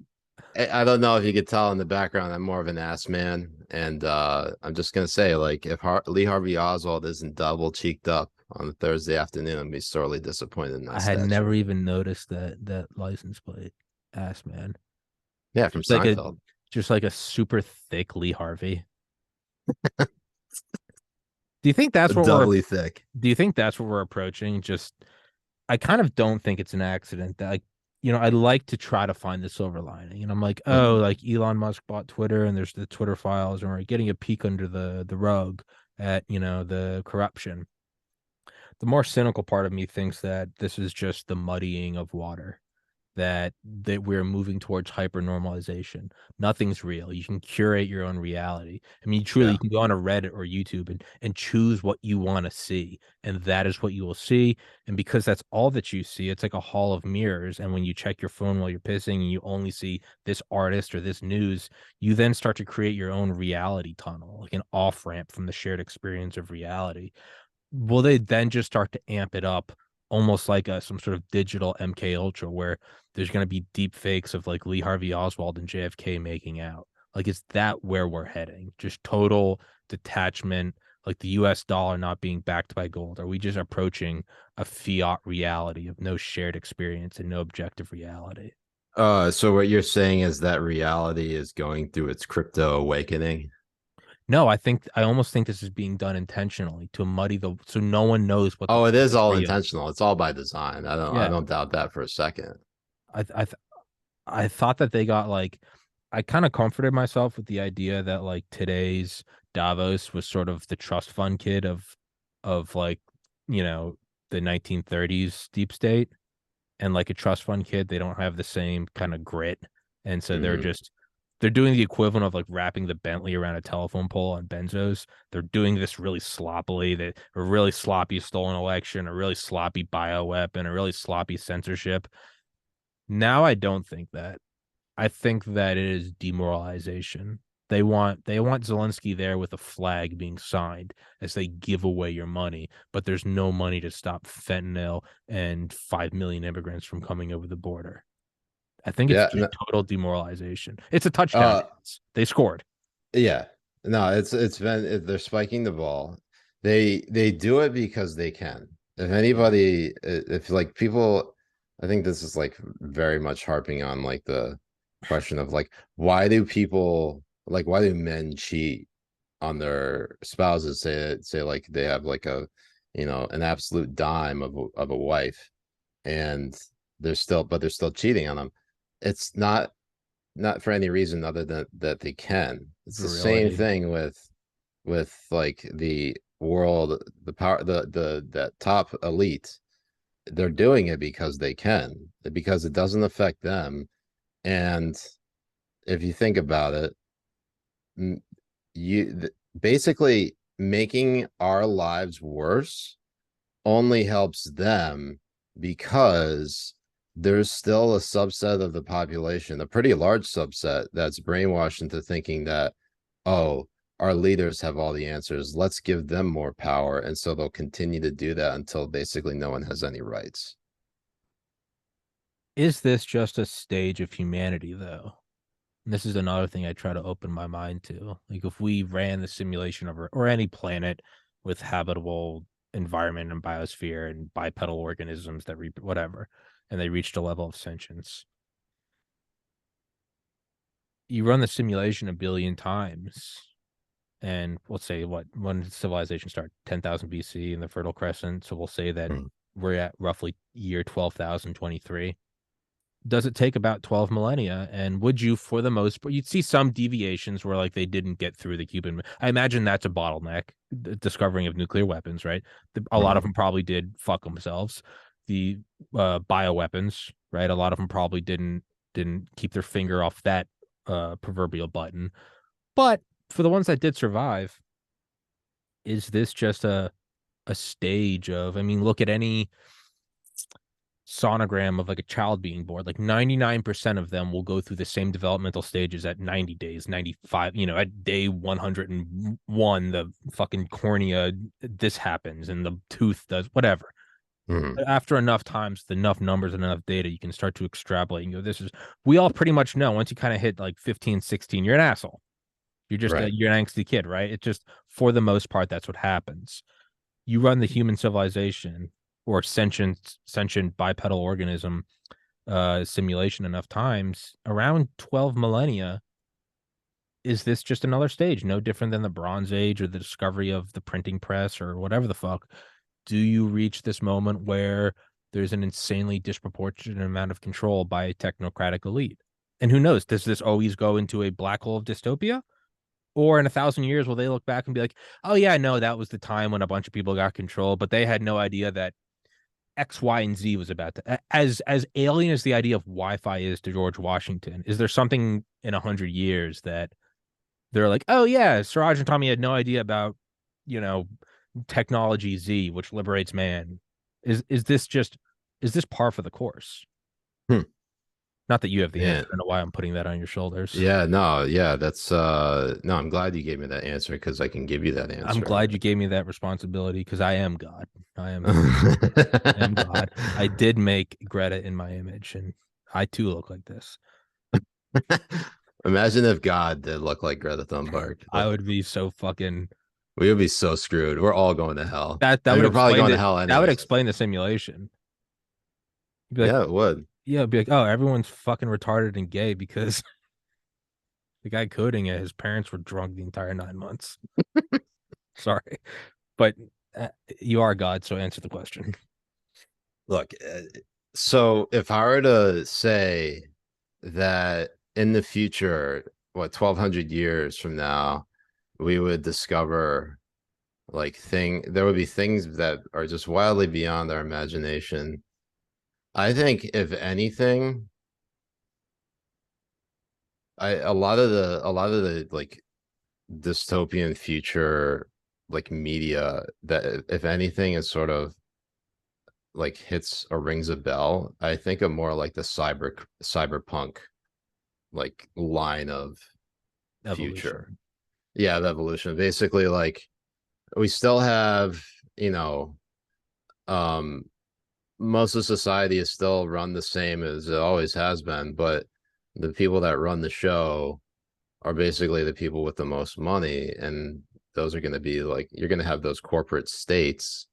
but I don't know if you could tell in the background, I'm more of an ass man, and I'm just gonna say, like, if Lee Harvey Oswald isn't double cheeked up on a Thursday afternoon, I'd be sorely disappointed in I that had statue. never even noticed that license plate. Ass man. Yeah, from Just like a Seinfeld. just like a super thick Lee Harvey. Do you think that's what we're Doubly thick. do you think that's what we're approaching? Just I kind of don't think it's an accident that I like to try to find the silver lining. And I'm like, oh, like Elon Musk bought Twitter and there's the Twitter files and we're getting a peek under the rug at, the corruption. The more cynical part of me thinks that this is just the muddying of water, that we're moving towards hyper normalization. Nothing's real. You can curate your own reality. I mean, truly, Yeah. you can go on a Reddit or YouTube and choose what you want to see, and that is what you will see. And because that's all that you see, it's like a hall of mirrors. And when you check your phone while you're pissing and you only see this artist or this news, you then start to create your own reality tunnel, like an off ramp from the shared experience of reality. Will they then just start to amp it up almost like some sort of digital MK Ultra where there's going to be deep fakes of like Lee Harvey Oswald and JFK making out? Like, is that where we're heading? Just total detachment, like the US dollar not being backed by gold? Are we just approaching a fiat reality of no shared experience and no objective reality? So what you're saying is that reality is going through its crypto awakening. No, I almost think this is being done intentionally to muddy so no one knows what the Oh, it fuck is is all real. intentional. It's all by design. I Yeah. don't doubt that for a second. I I I thought that they got like I kind of comforted myself with the idea that like today's Davos was sort of the trust fund kid of like, you know, the 1930s deep state, and like a trust fund kid, they don't have the same kind of grit. And so Hmm. they're doing the equivalent of like wrapping the Bentley around a telephone pole on benzos. They're doing this really sloppily. A really sloppy stolen election, a really sloppy bioweapon, a really sloppy censorship. Now I don't think that. I think that it is demoralization. They want Zelensky there with a flag being signed as they give away your money, but there's no money to stop fentanyl and 5 million immigrants from coming over the border. I think it's Yeah. just total demoralization. It's a touchdown Uh, dance. They scored. yeah. No, it's been they're spiking the ball. They do it because they can. If anybody, if like people, I think this is like very much harping on like the question of like why do men cheat on their spouses? Say like they have like an absolute dime of a wife, and they're still cheating on them. It's not for any reason other than that they can. It's the same Virility. thing with like the world, the power, the that top elite. They're doing it because they can, because it doesn't affect them. And if you think about it, basically making our lives worse only helps them, because there's still a subset of the population, a pretty large subset, that's brainwashed into thinking that, oh, our leaders have all the answers. Let's give them more power. And so they'll continue to do that until basically no one has any rights. Is this just a stage of humanity, though? And this is another thing I try to open my mind to. Like, if we ran the simulation of or any planet with habitable environment and biosphere and bipedal organisms that whatever, and they reached a level of sentience, you run the simulation a billion times, and we'll say what when did civilization start? 10,000 BC in the Fertile Crescent. So we'll say that Mm. we're at roughly year 12,023. Does it take about 12 millennia? And would you, for the most part, you'd see some deviations where like they didn't get through the Cuban. I imagine that's a bottleneck, the discovering of nuclear weapons, right? A lot of Mhm. them probably did fuck themselves. The bioweapons, right? A lot of them probably didn't keep their finger off that proverbial button. But for the ones that did survive, is this just a stage of, I mean, look at any sonogram of like a child being born, like 99% of them will go through the same developmental stages at 90 days, 95, at day 101, the fucking cornea, this happens and the tooth does whatever. Mhm. After enough times, enough numbers and enough data, you can start to extrapolate and go, we all pretty much know once you kind of hit like 15, 16, you're an asshole. You're just Right. you're an angsty kid, right? It just, for the most part, that's what happens. You run the human civilization or sentient bipedal organism simulation enough times, around 12 millennia, is this just another stage, no different than the Bronze Age or the discovery of the printing press or whatever the fuck? Do you reach this moment where there's an insanely disproportionate amount of control by a technocratic elite? And who knows, does this always go into a black hole of dystopia? Or in 1,000 years, will they look back and be like, oh, yeah, no, that was the time when a bunch of people got control, but they had no idea that X, Y, and Z was about to, as alien as the idea of Wi-Fi is to George Washington, is there something in 100 years that they're like, oh yeah, Siraj and Tommy had no idea about, you know, technology Z, which liberates man. Is this par for the course? Hmm. Not that you have the answer. Man. I don't know why I'm putting that on your shoulders. Yeah, no, yeah, that's no, I'm glad you gave me that answer because I can give you that I'm answer. glad you gave me that responsibility because I am God. I am God. I did make Greta in my image, and I too look like this. Imagine if God did look like Greta Thunberg. I would be so fucking We would be so screwed. We're all going to hell. that I mean, would we're probably explain going to it. hell That would anyways. explain the simulation. You'd be like, Yeah, it would. yeah, it'd be like, oh, everyone's fucking retarded and gay because the guy coding it, his parents were drunk the entire 9 months. Sorry, but uh, you are God, so answer the question. Look, so if I were to say that in the future, what, 1,200 years from now, we would discover there would be things that are just wildly beyond our imagination. I think if anything, a lot of the like dystopian future like media that if anything is sort of like hits or rings a bell, I think of more like the cyberpunk like line of future. Evolution. Yeah, the evolution. Basically, like we still have, you know, um most of society is still run the same as it always has been, but the people that run the show are basically the people with the most money, and those are going to be like you're going to have those corporate states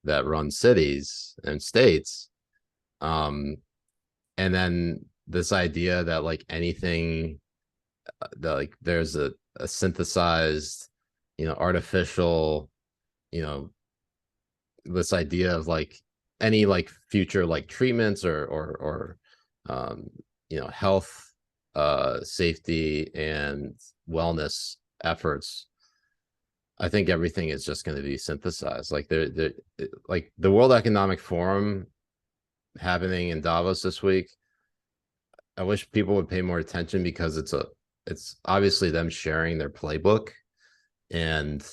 that run cities and states. Um, and then this idea that like anything that like there's a synthesized, artificial, you know, this idea of like any like future like treatments or um, health safety and wellness efforts. I think everything is just going to be synthesized. Like like the World Economic Forum happening in Davos this week. I wish people would pay more attention because it's obviously them sharing their playbook. And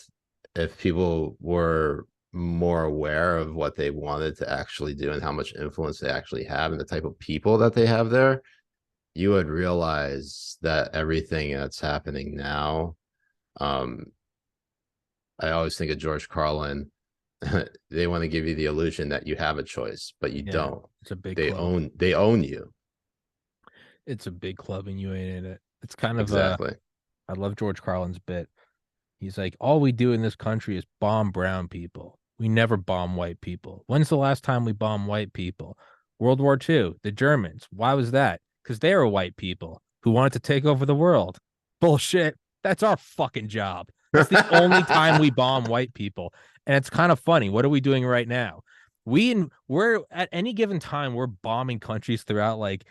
if people were more aware of what they wanted to actually do and how much influence they actually have and the type of people that they have there, you would realize that everything that's happening now, um, I always think of George Carlin. They want to give you the illusion that you have a choice, but you Yeah, don't. it's a big They club. own you. It's a big club, and you ain't in it. It's kind of Exactly. I love George Carlin's bit. He's like, all we do in this country is bomb brown people. We never bomb white people. When's the last time we bombed white people? World War II, the Germans. Why was that? Because they were white people. who wanted to take over the world. Bullshit. That's our fucking job. That's the only time we bomb white people. And it's kind of funny. What are we doing right now? We're at any given time we're bombing countries throughout like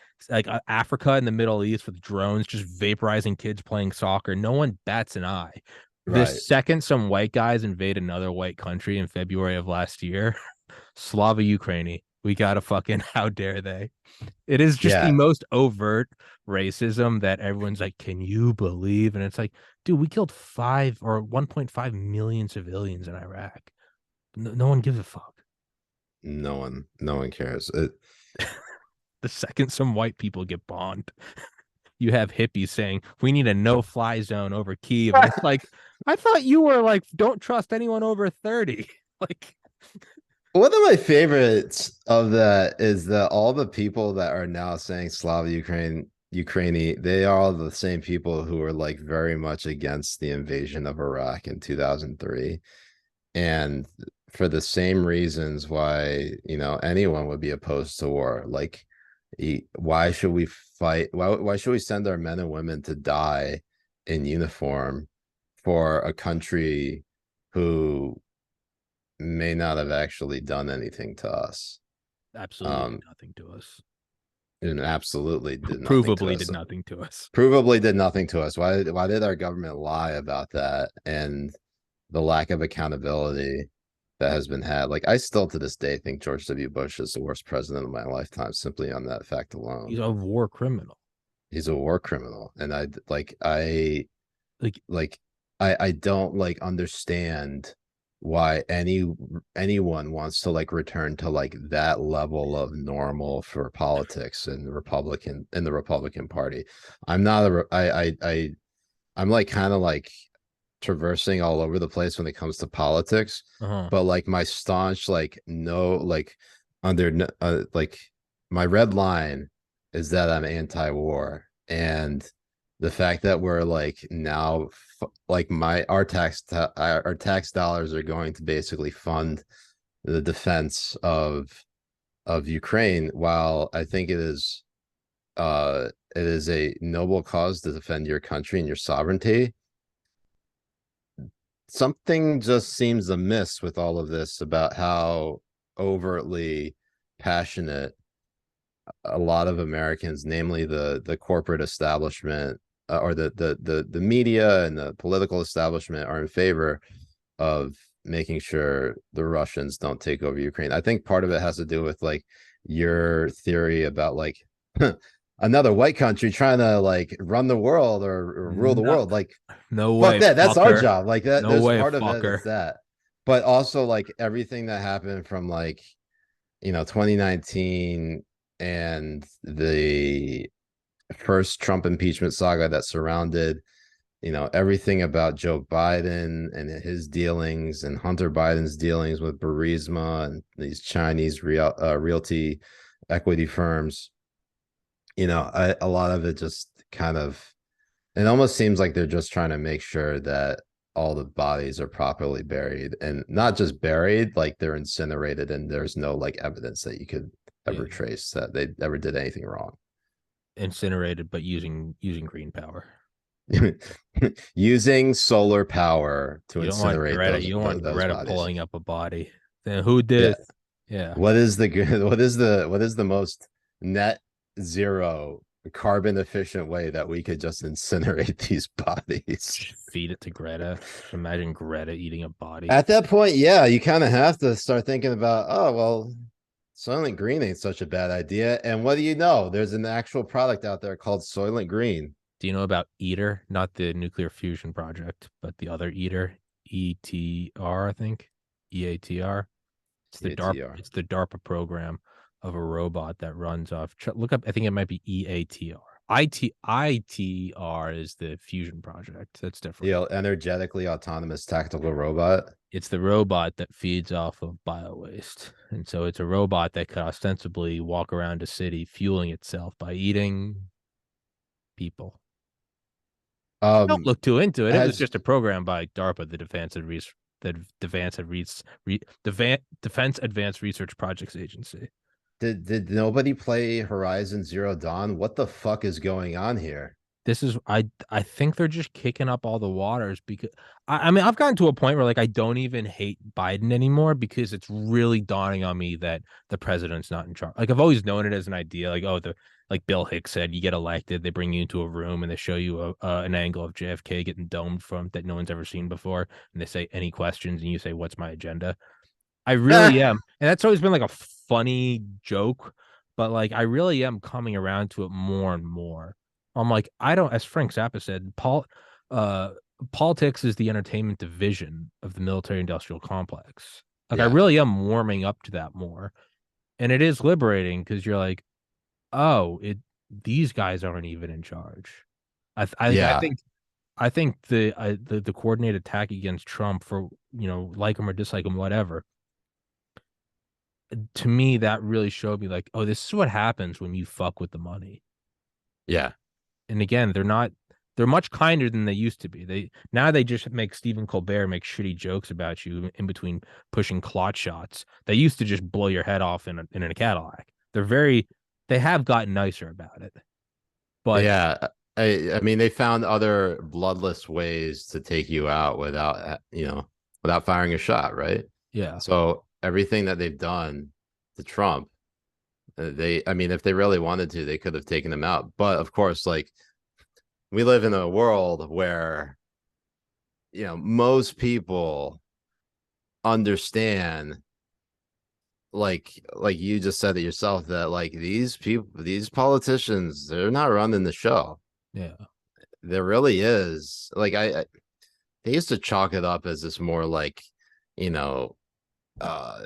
Africa and the Middle East with drones just vaporizing kids playing soccer. No one bats an eye. The Right. second some white guys invade another white country in February of last year, Slava Ukraini, we gotta fucking how dare they? It is just the Yeah. most overt racism that everyone's like, can you believe? And it's like, dude, we killed 1.5 million civilians in Iraq. No one gives a fuck. No one cares. The second some white people get bombed, you have hippies saying we need a no-fly zone over Kyiv, and it's like, I thought you were like, don't trust anyone over 30. Like, One of my favorites of that is that all the people that are now saying Slava Ukraini, they are all the same people who were like very much against the invasion of Iraq in 2003. And for the same reasons why, anyone would be opposed to war. Like, why should we fight? Why should we send our men and women to die in uniform for a country who may not have actually done anything to us? absolutely nothing to us. And absolutely did nothing to Provably us. did nothing to us. Provably did nothing to us. Why did our government lie about that? And the lack of accountability that has been had. Like, I still to this day think George W. Bush is the worst president of my lifetime, simply on that fact alone. He's a war criminal. He's a war criminal. And I Like don't like understand why anyone wants to like return to like that level of normal for politics in the Republican Party. I'm not I'm like kind of like traversing all over the place when it comes to politics, but like my staunch like no like under like my red line is that I'm anti-war. And the fact that we're like now like our tax dollars are going to basically fund the defense of Ukraine, while I think it is a noble cause to defend your country and your sovereignty, something just seems amiss with all of this about how overtly passionate a lot of Americans, namely the corporate establishment, or the media and the political establishment, are in favor of making sure the Russians don't take over Ukraine. I think part of it has to do with like your theory about like another white country trying to like run the world or rule the world. Like, no fuck way, that. That's our fucker. job. Like that. No There's way, part of it fucker. is that, but also like everything that happened from like 2019 and the first Trump impeachment saga that surrounded everything about Joe Biden and his dealings and Hunter Biden's dealings with Burisma and these Chinese realty equity firms. A lot of it just kind of, it almost seems like they're just trying to make sure that all the bodies are properly buried, and not just buried, like they're incinerated and there's no like evidence that you could ever trace that they ever did anything wrong. Incinerated, but using green power. Using solar power to You don't want incinerate Greta. those You don't want those Greta bodies. pulling up a body. Then who did? Yeah. Yeah. What is the most net zero carbon efficient way that we could just incinerate these bodies? Just feed it to Greta. Imagine Greta eating a body. At that point, yeah, you kind of have to start thinking about, oh well, Soylent Green ain't such a bad idea. And what do you know? There's an actual product out there called Soylent Green. Do you know about ITER? Not the nuclear fusion project, but the other ITER, ETR, I think, EATR. It's the DARPA. It's the DARPA program of a robot that runs off. Look up. I think it might be EATR. ITR is the fusion project. That's different. The energetically autonomous tactical robot. It's the robot that feeds off of bio waste, and so it's a robot that could ostensibly walk around a city fueling itself by eating people. Don't look too into it. It was just a program by DARPA, the Defense Advanced Research Projects Agency. Did nobody play Horizon Zero Dawn? What the fuck is going on here? this is I think they're just kicking up all the waters because I mean I've gotten to a point where like I don't even hate Biden anymore because it's really dawning on me that the president's not in charge. Like I've always known it as an idea, like oh the like Bill Hicks said, you get elected, they bring you into a room and they show you an angle of JFK getting domed from that no one's ever seen before, and they say any questions and you say what's my agenda. I really am, and that's always been like a funny joke, but like I really am coming around to it more and more. I'm like, I don't, as Frank Zappa said, uh, politics is the entertainment division of the military-industrial complex. Like, I Yeah. really am warming up to that more, and it is liberating because you're like, oh, these guys aren't even in charge. I Yeah. think the coordinated attack against Trump for like him or dislike him, whatever, to me that really showed me like, oh, this is what happens when you fuck with the money. Yeah. And again, they're much kinder than they used to be. They just make Stephen Colbert make shitty jokes about you in between pushing clot shots. They used to just blow your head off in a Cadillac. They have gotten nicer about it. But Yeah. I mean, they found other bloodless ways to take you out without firing a shot, right? yeah, So everything that they've done to Trump, I mean, if they really wanted to, they could have taken him out. But of course, like we live in a world where, most people understand, like you just said it yourself, that like these politicians, they're not running the show. yeah, There really is. Like they used to chalk it up as this more like, you know, uh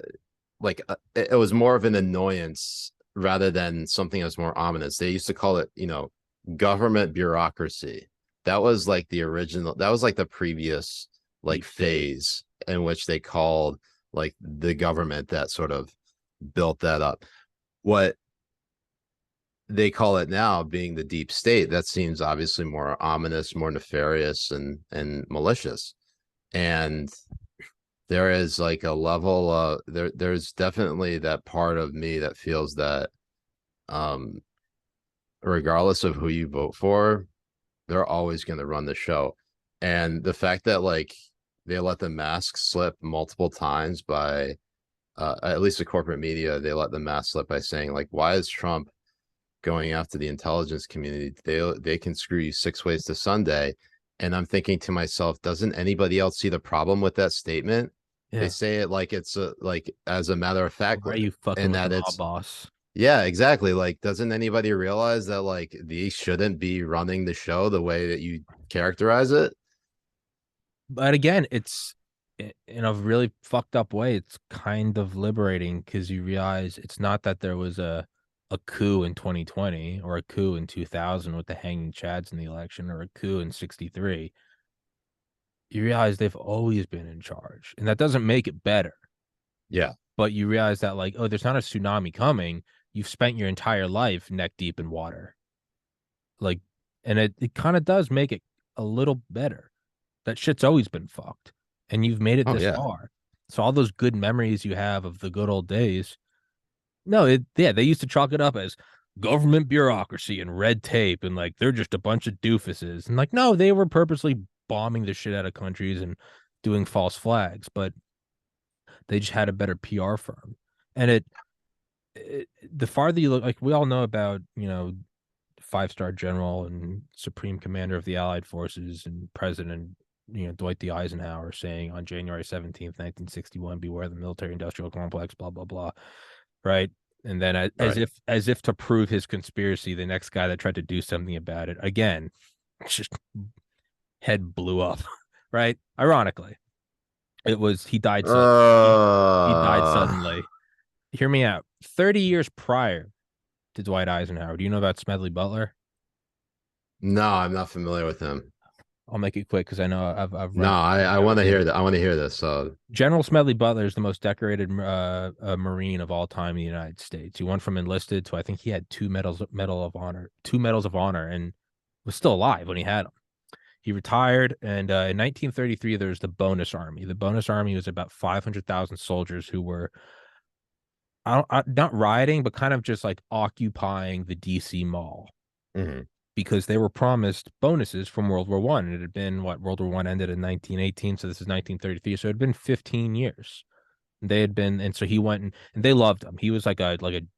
it was more of an annoyance rather than something that was more ominous. They used to call it, government bureaucracy. That was like the original, that was like the previous like deep state. phase in which they called like the government that sort of built that up. What they call it now being the deep state, that seems obviously more ominous, more nefarious and malicious. And there is like a level of there's definitely that part of me that feels that um regardless of who you vote for, they're always going to run the show. And the fact that like they let the mask slip multiple times by at least the corporate media, they let the mask slip by saying like, why is Trump going after the intelligence community? They can screw you 6 ways to Sunday. And I'm thinking to myself, doesn't anybody else see the problem with that statement? They Yeah. say it like it's like as a matter of fact, Why are you fucking and with the that mob it's boss? yeah, exactly. Like, doesn't anybody realize that like these shouldn't be running the show the way that you characterize it? But again, it's in a really fucked up way. It's kind of liberating because you realize it's not that there was a coup in 2020 or a coup in 2000 with the hanging chads in the election or a coup in 63. You realize they've always been in charge, and that doesn't make it better. Yeah. But you realize that like, oh, there's not a tsunami coming. You've spent your entire life neck deep in water. Like, and it kind of does make it a little better. That shit's always been fucked, and you've made it Oh this yeah. far. So all those good memories you have of the good old days. No, yeah, they used to chalk it up as government bureaucracy and red tape, and like they're just a bunch of doofuses. And like, no, they were purposely bombing the shit out of countries and doing false flags, but they just had a better PR firm. And the farther you look, like we all know about, five-star general and supreme commander of the Allied forces and president, Dwight D. Eisenhower saying on January 17th, 1961, beware the military industrial complex, blah, blah, blah. Right. And then Right. as if to prove his conspiracy, the next guy that tried to do something about it again, just head blew up. Right. Ironically, it was he died Uh suddenly. Hear me out. 30 years prior to Dwight Eisenhower, do you know about Smedley Butler? no, I'm not familiar with him. I'll make it quick because I know I've No, read I down want to his hear that. I want to hear this. So General Smedley Butler is the most decorated Marine of all time in the United States. He went from enlisted to I think he had two medals of honor, and was still alive when he had them. He retired, and in 1933 there was the Bonus Army. The Bonus Army was about 500,000 soldiers who were not rioting, but kind of just like occupying the DC Mall. mhm. because they were promised bonuses from World War One. It had been what World War One ended in 1918, so this is 1933. So it had been 15 years. They had been, and so he went and they loved him. He was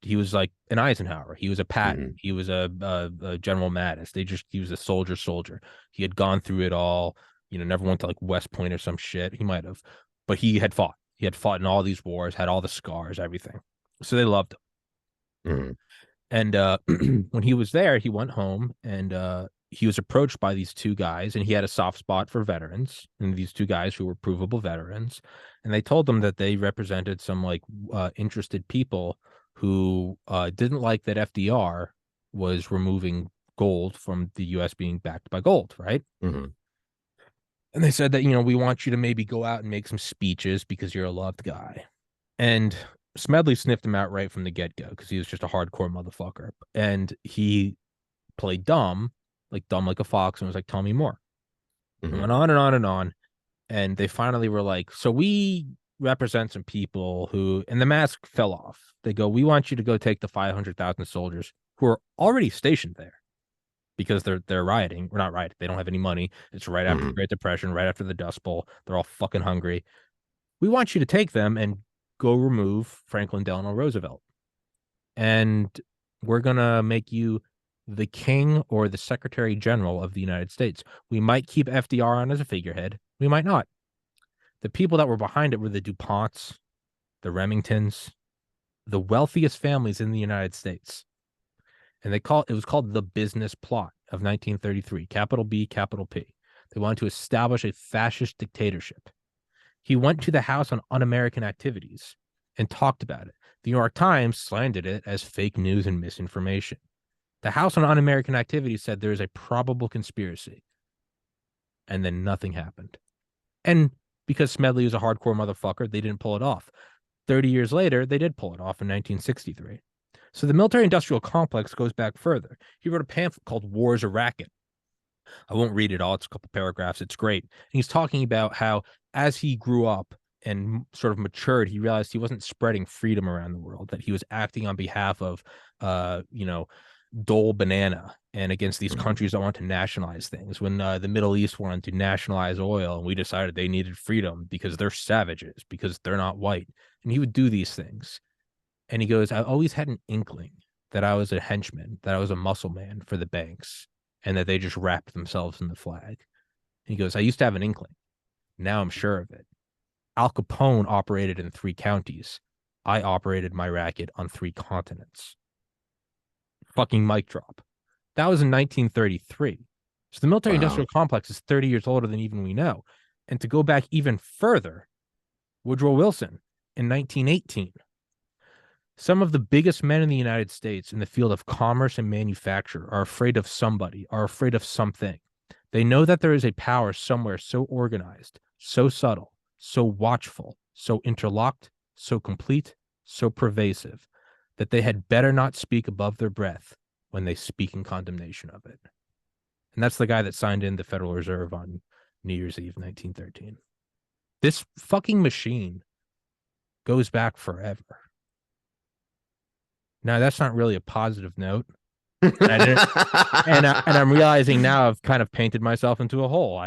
he was like an Eisenhower. He was a Patton. Mhm. He was a General Mattis. He was a soldier. He had gone through it all. Never went to like West Point or some shit. He might have, but he had fought. He had fought in all these wars, had all the scars, everything. So they loved him. Mhm. And when he was there, he went home and he was approached by these two guys, and he had a soft spot for veterans, and these two guys who were provable veterans, and they told him that they represented some like interested people who didn't like that FDR was removing gold from the U.S. being backed by gold, right? Mhm. And they said that we want you to maybe go out and make some speeches because you're a loved guy. And Smedley sniffed him out right from the get go because he was just a hardcore motherfucker. And he played dumb like a fox, and was like, tell me more. And Mhm. went on and on and on. And they finally were like, so we represent some people who, and the mask fell off. They go, we want you to go take the 500,000 soldiers who are already stationed there because they're rioting. We're not rioting. They don't have any money. It's right after the Mhm. Great Depression, right after the Dust Bowl. They're all fucking hungry. We want you to take them and go remove Franklin Delano Roosevelt. And we're going to make you the king or the secretary general of the United States. We might keep FDR on as a figurehead. We might not. The people that were behind it were the DuPonts, the Remingtons, the wealthiest families in the United States. And it was called the business plot of 1933, capital B, capital P. They wanted to establish a fascist dictatorship. He went to the House on Un-American activities and talked about it. The New York Times slandered it as fake news and misinformation. The House on Un-American Activities said there is a probable conspiracy, and then nothing happened. And because Smedley was a hardcore motherfucker, they didn't pull it off. 30 years later, they did pull it off in 1963. So the military industrial complex goes back further. He wrote a pamphlet called War's a Racket. I won't read it all. It's a couple paragraphs. It's great. And he's talking about how as he grew up and sort of matured, he realized he wasn't spreading freedom around the world, that he was acting on behalf of, Dole Banana and against these Mhm. countries that want to nationalize things. When the Middle East wanted to nationalize oil, and we decided they needed freedom because they're savages, because they're not white. And he would do these things. And he goes, I always had an inkling that I was a henchman, that I was a muscle man for the banks, and that they just wrapped themselves in the flag. He goes, I used to have an inkling. Now I'm sure of it. Al Capone operated in 3 counties. I operated my racket on 3 continents. Fucking mic drop. That was in 1933. So the military industrial Wow. complex is 30 years older than even we know. And to go back even further, Woodrow Wilson in 1918. Some of the biggest men in the United States in the field of commerce and manufacture are afraid of somebody, are afraid of something. They know that there is a power somewhere so organized, so subtle, so watchful, so interlocked, so complete, so pervasive, that they had better not speak above their breath when they speak in condemnation of it. And that's the guy that signed in the Federal Reserve on New Year's Eve, 1913. This fucking machine goes back forever. Now, that's not really a positive note. And I didn't, and I'm realizing now I've kind of painted myself into a hole.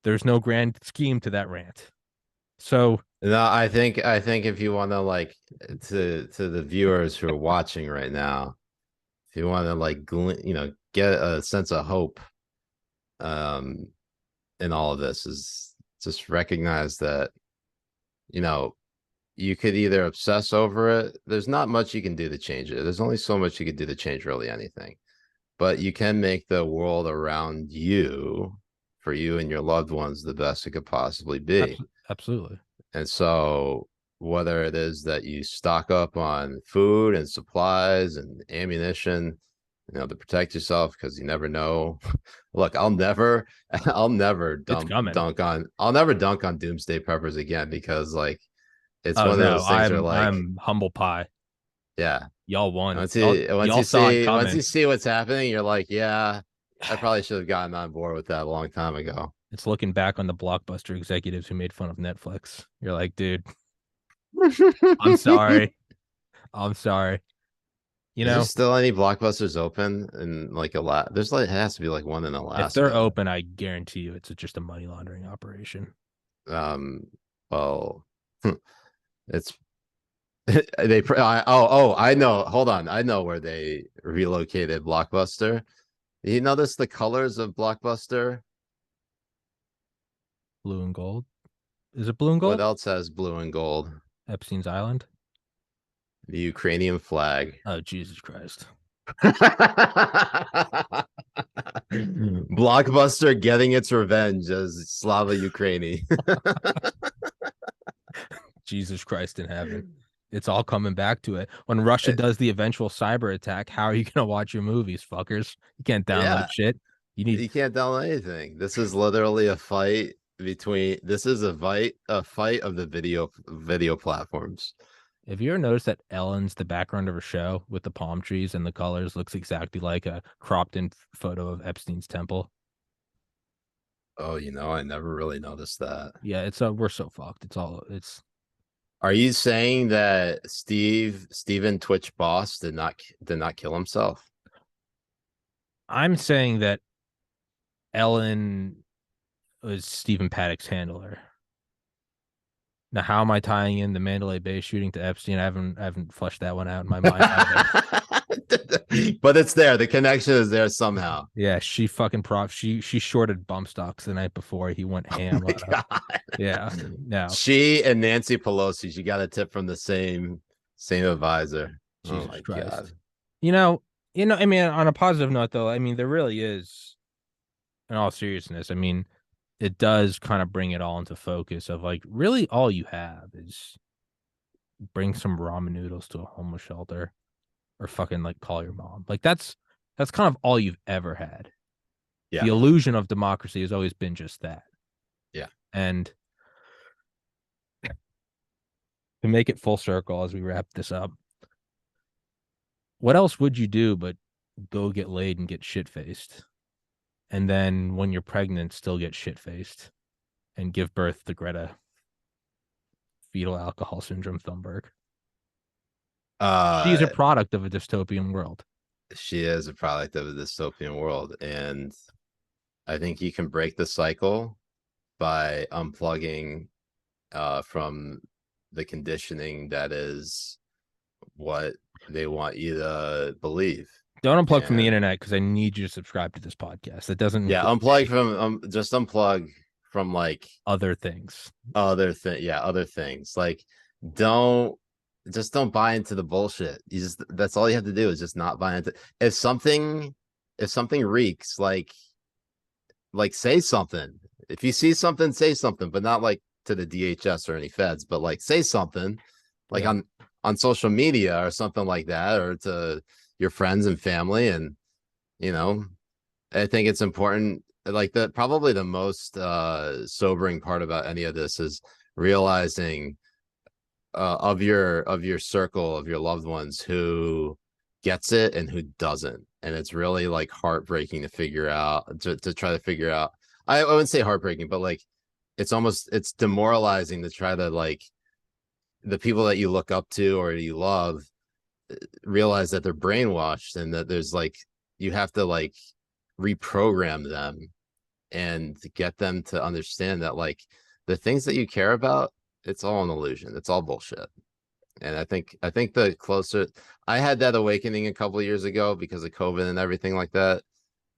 There's no grand scheme to that rant. So, No, I think if you want to like to the viewers who are watching right now, if you want to like get a sense of hope um in all of this, is just recognize that you know you could either obsess over it. There's not much you can do to change it. There's only so much you could do to change really anything. But you can make the world around you, for you and your loved ones, the best it could possibly be. absolutely. And so, whether it is that you stock up on food and supplies and ammunition, to protect yourself because you never know. Look, I'll never It's coming. I'll never dunk on doomsday preppers again because like it's Oh one of no, those things where like, I'm humble pie. yeah, Y'all won. once Y'all you once y'all you saw it see once you coming. see what's happening, you're like, yeah, I probably should have gotten on board with that a long time ago. It's looking back on the blockbuster executives who made fun of Netflix. You're like, dude, I'm sorry. I'm sorry. You Is there know, still any Blockbusters open in like a lot? There's like it has to be like one in if they're Alaska. open, I guarantee you it's just a money laundering operation. Um, well, it's I know. Hold on, I know where they relocated Blockbuster. You notice the colors of Blockbuster? Blue and gold. Is it blue and What gold? else has blue and gold? Epstein's Island. The Ukrainian flag. Oh, Jesus Christ. Blockbuster getting its revenge as Slava Ukraini. Jesus Christ in heaven. It's all coming back to it. When Russia does the eventual cyber attack, how are you going to watch your movies, fuckers? You can't download Yeah, shit. You need. you can't download anything. This is literally a fight between. This is a fight of the video platforms. Have you ever noticed that Ellen's the background of her show with the palm trees and the colors looks exactly like a cropped in photo of Epstein's temple? Oh, I never really noticed that. Yeah, we're so fucked. It's Are you saying that Steven Twitch boss did not kill himself? I'm saying that Ellen was Stephen Paddock's handler. Now, how am I tying in the Mandalay Bay shooting to Epstein? I haven't fleshed that one out in my mind either. But it's there. The connection is there somehow. Yeah, she fucking she shorted bump stocks the night before. He went Oh ham my on her. god. Yeah, no, She and Nancy Pelosi, she got a tip from the same advisor. Oh Jesus my god. Christ. You know, I mean, on a positive note though, I mean, there really is, in all seriousness, I mean, it does kind of bring it all into focus of like really all you have is bring some ramen noodles to a homeless shelter or fucking like call your mom. Like that's kind of all you've ever had. The Yeah. illusion of democracy has always been just that. Yeah. And to make it full circle as we wrap this up, what else would you do but go get laid and get shit faced? And then when you're pregnant, still get shit faced and give birth to Greta fetal alcohol syndrome Thunberg. She's a Uh product of a dystopian world. she is a product of a dystopian world. And I think you can break the cycle by unplugging from the conditioning that is what they want you to believe. Don't unplug from the And internet because I need you to subscribe to this podcast. That doesn't yeah, include unplug from just unplug from like other things. other things. Like don't don't buy into the bullshit. That's all you have to do is just not buy into if something reeks, like say something. If you see something, say something, but not like to the DHS or any feds, but like say something like Yeah. on social media or something like that, or to your friends and family. And you know, I think it's important. Like probably the most sobering part about any of this is realizing of your circle of your loved ones who gets it and who doesn't. And it's really like heartbreaking to figure out to try to figure out. I wouldn't say heartbreaking, but like it's demoralizing to try to like the people that you look up to or you love realize that they're brainwashed and that there's like you have to like reprogram them and get them to understand that like the things that you care about, it's all an illusion. It's all bullshit. And I think the closer I had that awakening a couple of years ago because of COVID and everything like that.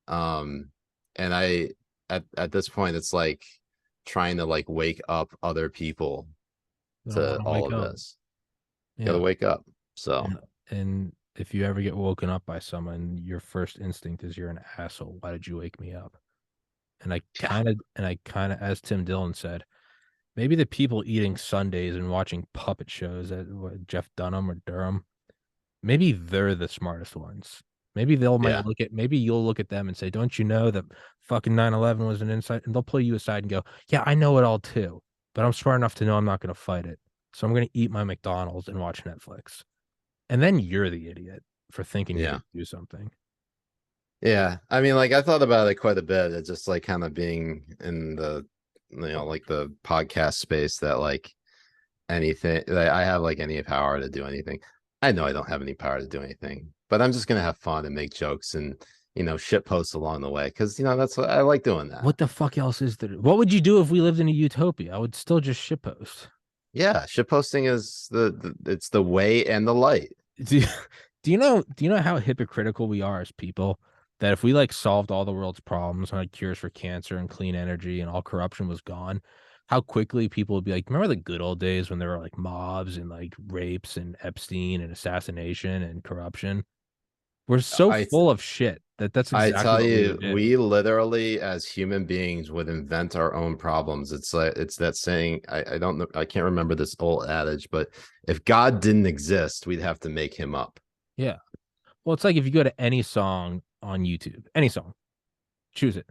And at this point it's like trying to like wake up other people I don't to want to all wake of up. this. You gotta Yeah. wake up. So And if you ever get woken up by someone, your first instinct is you're an asshole. Why did you wake me up? And yeah, I kind of, as Tim Dillon said, maybe the people eating Sundays and watching puppet shows at Jeff Dunham or Durham, maybe they're the smartest ones. Maybe yeah, maybe you'll look at them and say, don't you know that fucking 9/11 was an insight? And they'll pull you aside and go, yeah, I know it all too, but I'm smart enough to know I'm not going to fight it. So I'm going to eat my McDonald's and watch Netflix. And then you're the idiot for thinking you yeah. could do something. Yeah. I mean, like I thought about it quite a bit. It's just like kind of being in the like the podcast space that like anything that I have like any power to do anything. I know I don't have any power to do anything. but I'm just gonna have fun and make jokes and shit posts along the way because that's what I like doing that. What the fuck else is there? What would you do if we lived in a utopia? I would still just shitpost. Yeah, shit posting is it's the way and the light. Do you, do you know how hypocritical we are as people? That if we like solved all the world's problems and had cures for cancer and clean energy and all corruption was gone, how quickly people would be like, remember the good old days when there were like mobs and like rapes and Epstein and assassination and corruption? We're so I full of shit that's I exactly tell what we you, would do. we literally as human beings would invent our own problems. It's like it's that saying, I don't know, I can't remember this old adage, but if God didn't exist, we'd have to make him up. Yeah. Well, it's like if you go to any song on YouTube, any song, choose it.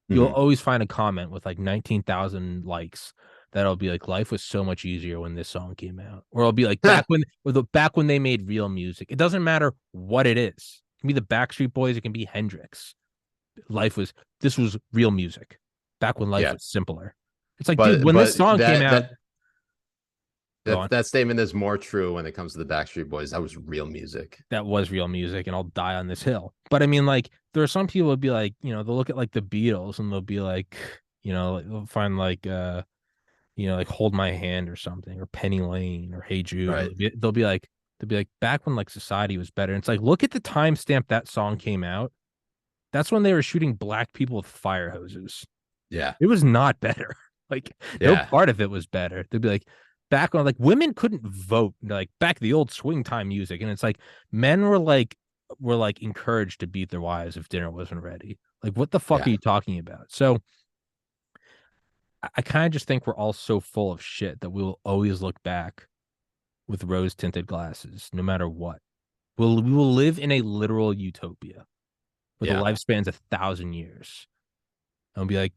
You'll Mhm. always find a comment with like 19,000 likes that'll be like life was so much easier when this song came out. Or it'll be like back when they made real music. It doesn't matter what it is. It can be the Backstreet Boys, it can be Hendrix. This was real music. Back when life Yeah, was simpler. It's like, dude, but when this but song came that out, that go that on. that statement is more true when it comes to the Backstreet Boys. That was real music. That was real music and I'll die on this hill. But I mean, like, there are some people would be like, they'll look at like the Beatles and they'll be like, they'll find like like Hold My Hand or something, or Penny Lane or Hey Jude. Right. They'll be like back when like society was better. And it's like, look at the timestamp that song came out. That's when they were shooting black people with fire hoses. Yeah. It was not better. Like no Yeah. part of it was better. They'd be like, back when like women couldn't vote, like back the old swing time music, and it's like men were like encouraged to beat their wives if dinner wasn't ready. Like, what the fuck Yeah. are you talking about? So I kind of just think we're all so full of shit that we will always look back with rose tinted glasses, no matter what. We will live in a literal utopia where the Yeah. lifespan's 1,000 years. And be like,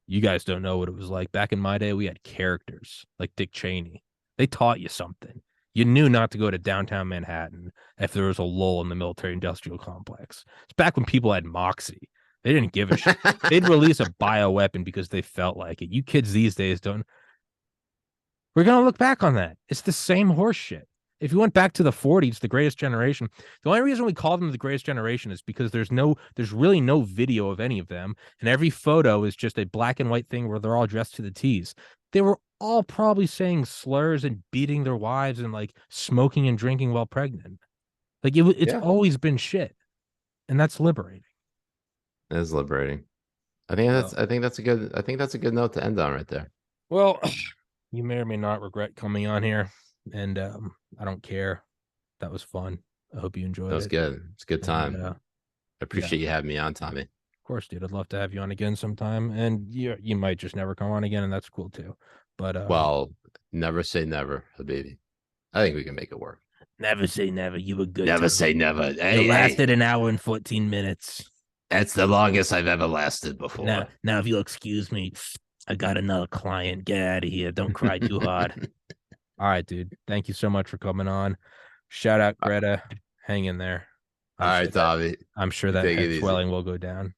you guys don't know what it was like. Back in my day, we had characters like Dick Cheney. They taught you something. You knew not to go to downtown Manhattan if there was a lull in the military industrial complex. It's back when people had moxie. They didn't give a shit. They'd release a bioweapon because they felt like it. You kids these days don't. We're going to look back on that. It's the same horse shit. If you went back to the 40s, the greatest generation, the only reason we call them the greatest generation is because there's really no video of any of them. And every photo is just a black and white thing where they're all dressed to the T's. They were all probably saying slurs and beating their wives and like smoking and drinking while pregnant. Like it's Yeah. always been shit. And that's liberating. It is liberating. I think that's So, I think that's a good I think that's a good note to end on right there. well, you may or may not regret coming on here. And I don't care. That was fun. I hope you That enjoyed was it. good. It's a good And time. I yeah, appreciate you having me on, Tommy. of course, dude. I'd love to have you on again sometime. And you might just never come on again, and that's cool too. But Well, never say never, baby. I think we can make it work. never say never. You were good, Never Tommy. say never. You Hey, lasted hey, an hour and 14 minutes. that's the longest I've ever lasted Now, before. now, if you'll excuse me, I got another client. Get out of here. Don't cry too hard. All right, dude. Thank you so much for coming on. Shout out All Greta. Hang in there. I'm sure right, that Tommy. I'm sure You that take head it easy. swelling will go down.